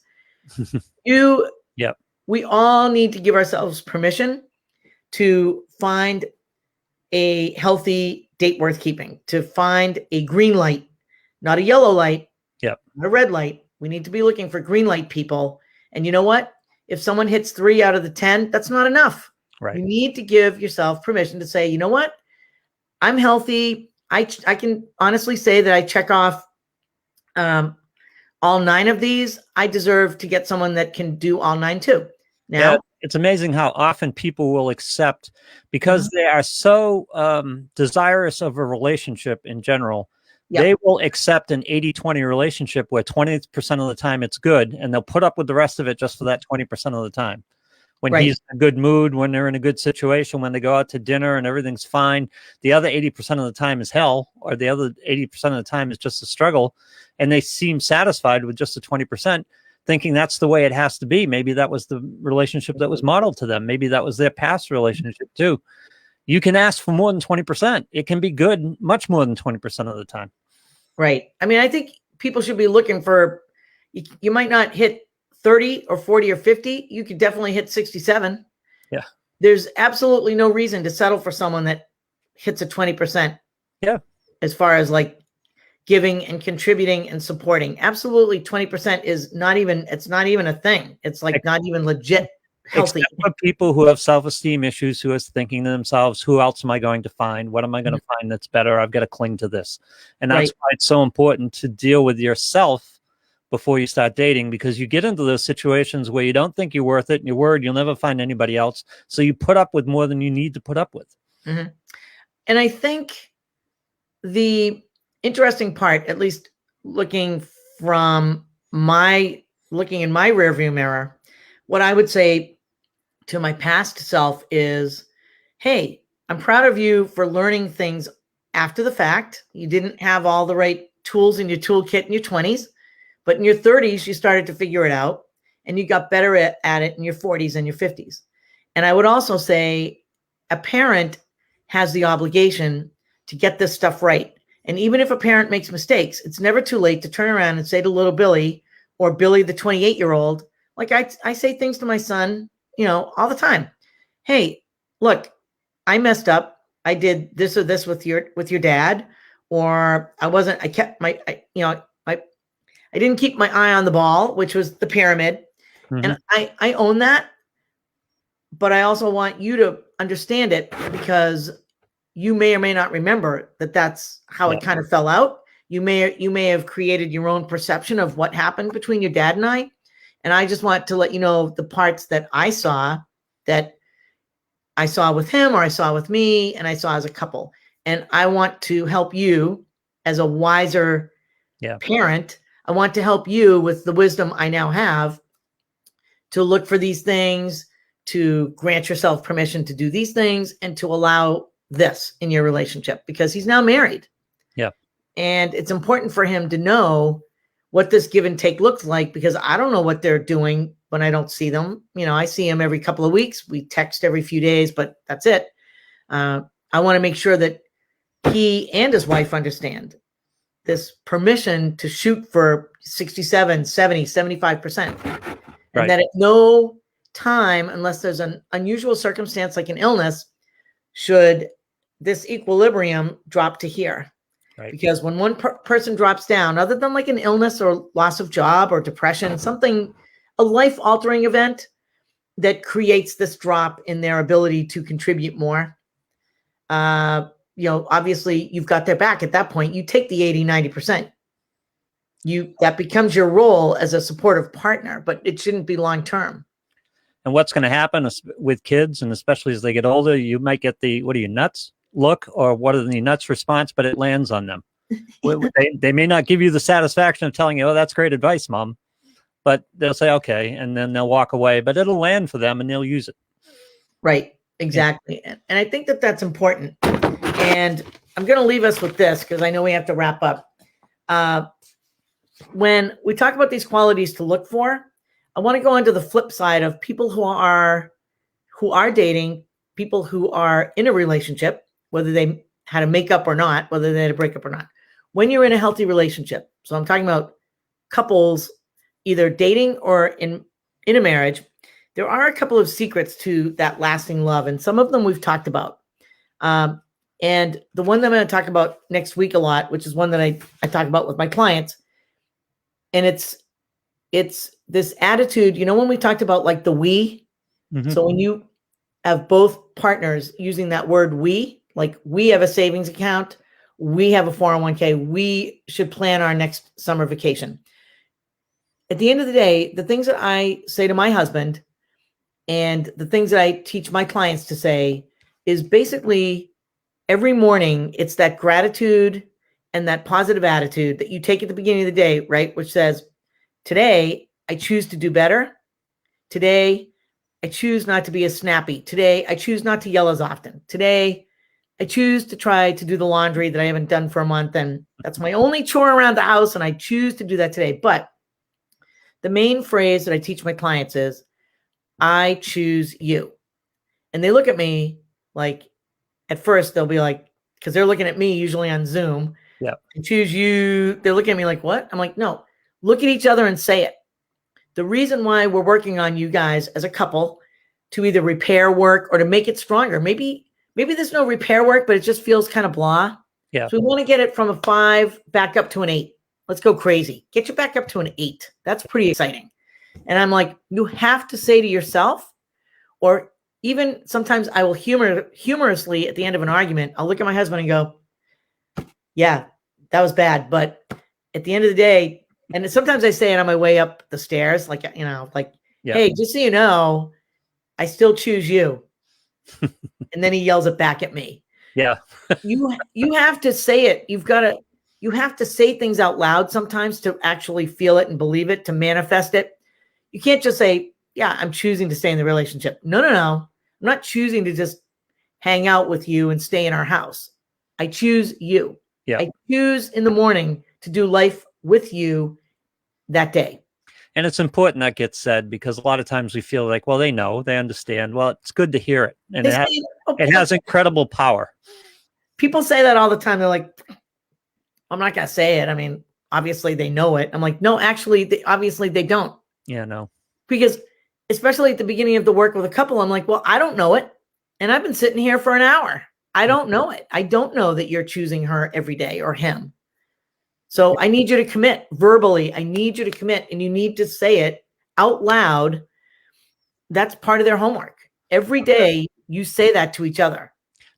We all need to give ourselves permission to find a healthy date worth keeping, to find a green light, not a yellow light, not a red light. We need to be looking for green light people. And you know what? If someone hits 3 out of the 10, that's not enough. Right. You need to give yourself permission to say, you know what? I'm healthy. I can honestly say that I check off all 9 of these. I deserve to get someone that can do all 9 too. Now, it's amazing how often people will accept, because they are so desirous of a relationship in general. They will accept an 80-20 relationship where 20% of the time it's good, and they'll put up with the rest of it just for that 20% of the time. When he's in a good mood, when they're in a good situation, when they go out to dinner and everything's fine, the other 80% of the time is hell, or the other 80% of the time is just a struggle, and they seem satisfied with just the 20%, thinking that's the way it has to be. Maybe that was the relationship that was modeled to them. Maybe that was their past relationship too. You can ask for more than 20%. It can be good much more than 20% of the time. Right. I mean, I think people should be looking for, you might not hit 30 or 40 or 50. You could definitely hit 67. Yeah. There's absolutely no reason to settle for someone that hits a 20%. Yeah. As far as like giving and contributing and supporting. Absolutely. 20% is not even, it's not even a thing. It's like not even legit healthy. Except for people who have self-esteem issues, who are thinking to themselves, who else am I going to find? What am I going to find that's better? I've got to cling to this. And that's why it's so important to deal with yourself before you start dating, because you get into those situations where you don't think you're worth it and you're worried you'll never find anybody else. So you put up with more than you need to put up with. And I think the interesting part, at least looking in my rearview mirror, what I would say to my past self is, hey, I'm proud of you for learning things after the fact. You didn't have all the right tools in your toolkit in your 20s, but in your 30s, you started to figure it out, and you got better at it in your 40s and your 50s. And I would also say a parent has the obligation to get this stuff right. And even if a parent makes mistakes, it's never too late to turn around and say to little Billy, or Billy, the 28-year-old, like I say things to my son, all the time. Hey, look, I messed up. I did this or this with your dad, or I didn't keep my eye on the ball, which was the pyramid. And I own that, but I also want you to understand it, because you may or may not remember that that's how it kind of fell out. You may have created your own perception of what happened between your dad and I. And I just want to let you know the parts that I saw with him, or I saw with me, and I saw as a couple. And I want to help you as a wiser parent. I want to help you with the wisdom I now have to look for these things, to grant yourself permission to do these things, and to allow this in your relationship, because he's now married. Yeah. And it's important for him to know what this give and take looks like, because I don't know what they're doing when I don't see them. I see him every couple of weeks. We text every few days, but that's it. I want to make sure that he and his wife understand this permission to shoot for 67, 70, 75%. And that at no time, unless there's an unusual circumstance like an illness, should this equilibrium drop to here. Right. Because when one person drops down, other than like an illness or loss of job or depression, something, a life altering event that creates this drop in their ability to contribute more. Obviously you've got their back at that point. You take the 80-90%. That becomes your role as a supportive partner, but it shouldn't be long term. And what's going to happen with kids, and especially as they get older, you might get the, what are you, nuts look, or what are the nuts response, but it lands on them. They may not give you the satisfaction of telling you, oh, that's great advice, Mom. But they'll say, okay, and then they'll walk away, but it'll land for them and they'll use it. Right, exactly. And I think that that's important. And I'm going to leave us with this because I know we have to wrap up. When we talk about these qualities to look for, I want to go on to the flip side of people who are dating, people who are in a relationship, whether they had a makeup or not, whether they had a breakup or not. When you're in a healthy relationship, so I'm talking about couples either dating or in a marriage, there are a couple of secrets to that lasting love, and some of them we've talked about. And the one that I'm going to talk about next week a lot, which is one that I talk about with my clients, and it's this attitude, when we talked about like the we, so when you have both partners using that word we, like we have a savings account, we have a 401k, we should plan our next summer vacation. At the end of the day, the things that I say to my husband and the things that I teach my clients to say is basically every morning, it's that gratitude and that positive attitude that you take at the beginning of the day, right? Which says, today, I choose to do better. Today, I choose not to be as snappy. Today, I choose not to yell as often. Today, I choose to try to do the laundry that I haven't done for a month. And that's my only chore around the house. And I choose to do that today. But the main phrase that I teach my clients is, I choose you. And they look at me like, at first they'll be like, because they're looking at me usually on Zoom. Yeah. I choose you. They're looking at me like, what? I'm like, no, look at each other and say it. The reason why we're working on you guys as a couple to either repair work or to make it stronger. Maybe there's no repair work, but it just feels kind of blah. Yeah. So we want to get it from a 5 back up to an 8. Let's go crazy. Get you back up to an 8. That's pretty exciting. And I'm like, you have to say to yourself, or even sometimes I will humorously at the end of an argument, I'll look at my husband and go, yeah, that was bad. But at the end of the day, and sometimes I say it on my way up the stairs, like, hey, just so you know, I still choose you. And then he yells it back at me. Yeah. You have to say it. You have to say things out loud sometimes to actually feel it and believe it, to manifest it. You can't just say, yeah, I'm choosing to stay in the relationship. No. I'm not choosing to just hang out with you and stay in our house. I choose you. Yeah. I choose in the morning to do life with you that day. And it's important that gets said, because a lot of times we feel like, well, they know, they understand. Well, it's good to hear it. And it has incredible power. People say that all the time. They're like, I'm not going to say it. I mean, obviously they know it. I'm like, no, actually, obviously they don't. Yeah, no. Because especially at the beginning of the work with a couple, I'm like, well, I don't know it. And I've been sitting here for an hour. I don't know it. I don't know that you're choosing her every day or him. So I need you to commit verbally. I need you to commit, and you need to say it out loud. That's part of their homework. Every day you say that to each other.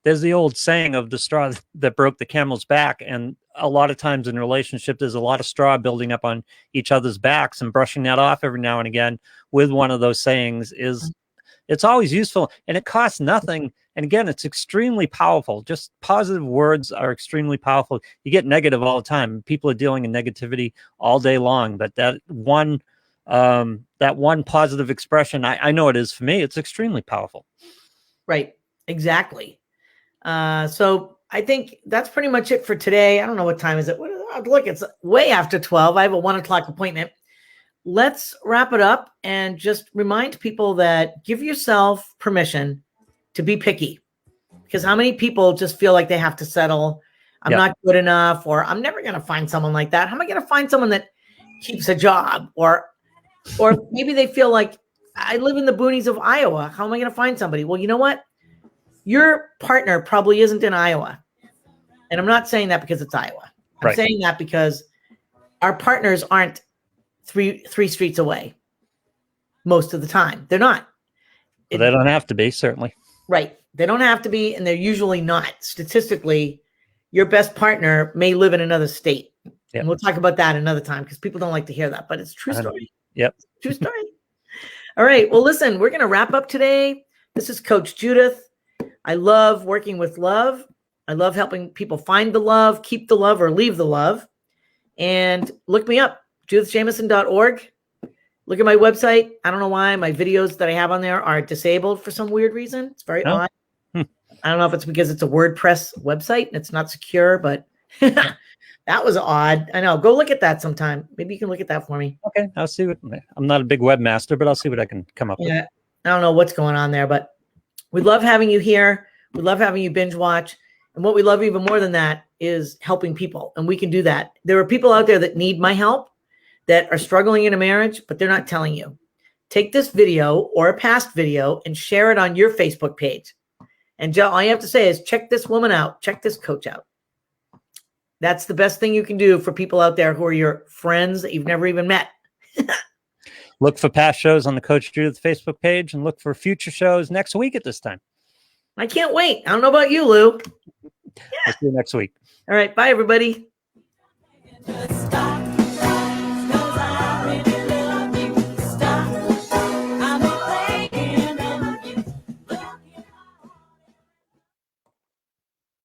There's the old saying of the straw that broke the camel's back. And a lot of times in relationship, there's a lot of straw building up on each other's backs, and brushing that off every now and again with one of those sayings it's always useful, and it costs nothing. And again, it's extremely powerful. Just positive words are extremely powerful. You get negative all the time. People are dealing in negativity all day long, but that one positive expression, I know it is for me. It's extremely powerful. Right. Exactly. So I think that's pretty much it for today. I don't know what time is it. Look, it's way after 12. I have a 1 o'clock appointment. Let's wrap it up and just remind people that give yourself permission to be picky, because how many people just feel like they have to settle? I'm not good enough, or I'm never going to find someone like that. How am I going to find someone that keeps a job? Or maybe they feel like I live in the boonies of Iowa. How am I going to find somebody? Well, you know what? your partner probably isn't in Iowa. And I'm not saying that because it's Iowa. I'm Right. saying that because our partners aren't three streets away most of the time. They're not. Well, they don't have to be, certainly. Right. They don't have to be, and they're usually not. Statistically, your best partner may live in another state. Yep. And we'll talk about that another time because people don't like to hear that, but it's a true I know. story. Yep. True story. All right. Well, listen, we're going to wrap up today. This is Coach Judith. I love working with love. I love helping people find the love, keep the love, or leave the love. And look me up, judithjameson.org. Look at my website. I don't know why my videos that I have on there are disabled for some weird reason. It's very Oh. odd. I don't know if it's because it's a WordPress website and it's not secure, but that was odd. I know. Go look at that sometime. Maybe you can look at that for me. Okay, I'll see what. I'm not a big webmaster, but I'll see what I can come up with. Yeah. I don't know what's going on there, but we love having you here. We love having you binge watch. And what we love even more than that is helping people. And we can do that. There are people out there that need my help, that are struggling in a marriage, but they're not telling you. Take this video or a past video and share it on your Facebook page. And Joe, all you have to say is check this woman out. Check this coach out. That's the best thing you can do for people out there who are your friends that you've never even met. Look for past shows on the Coach Judith Facebook page and look for future shows next week at this time. I can't wait. I don't know about you, Lou. We'll see you next week. All right. Bye, everybody. Just stop.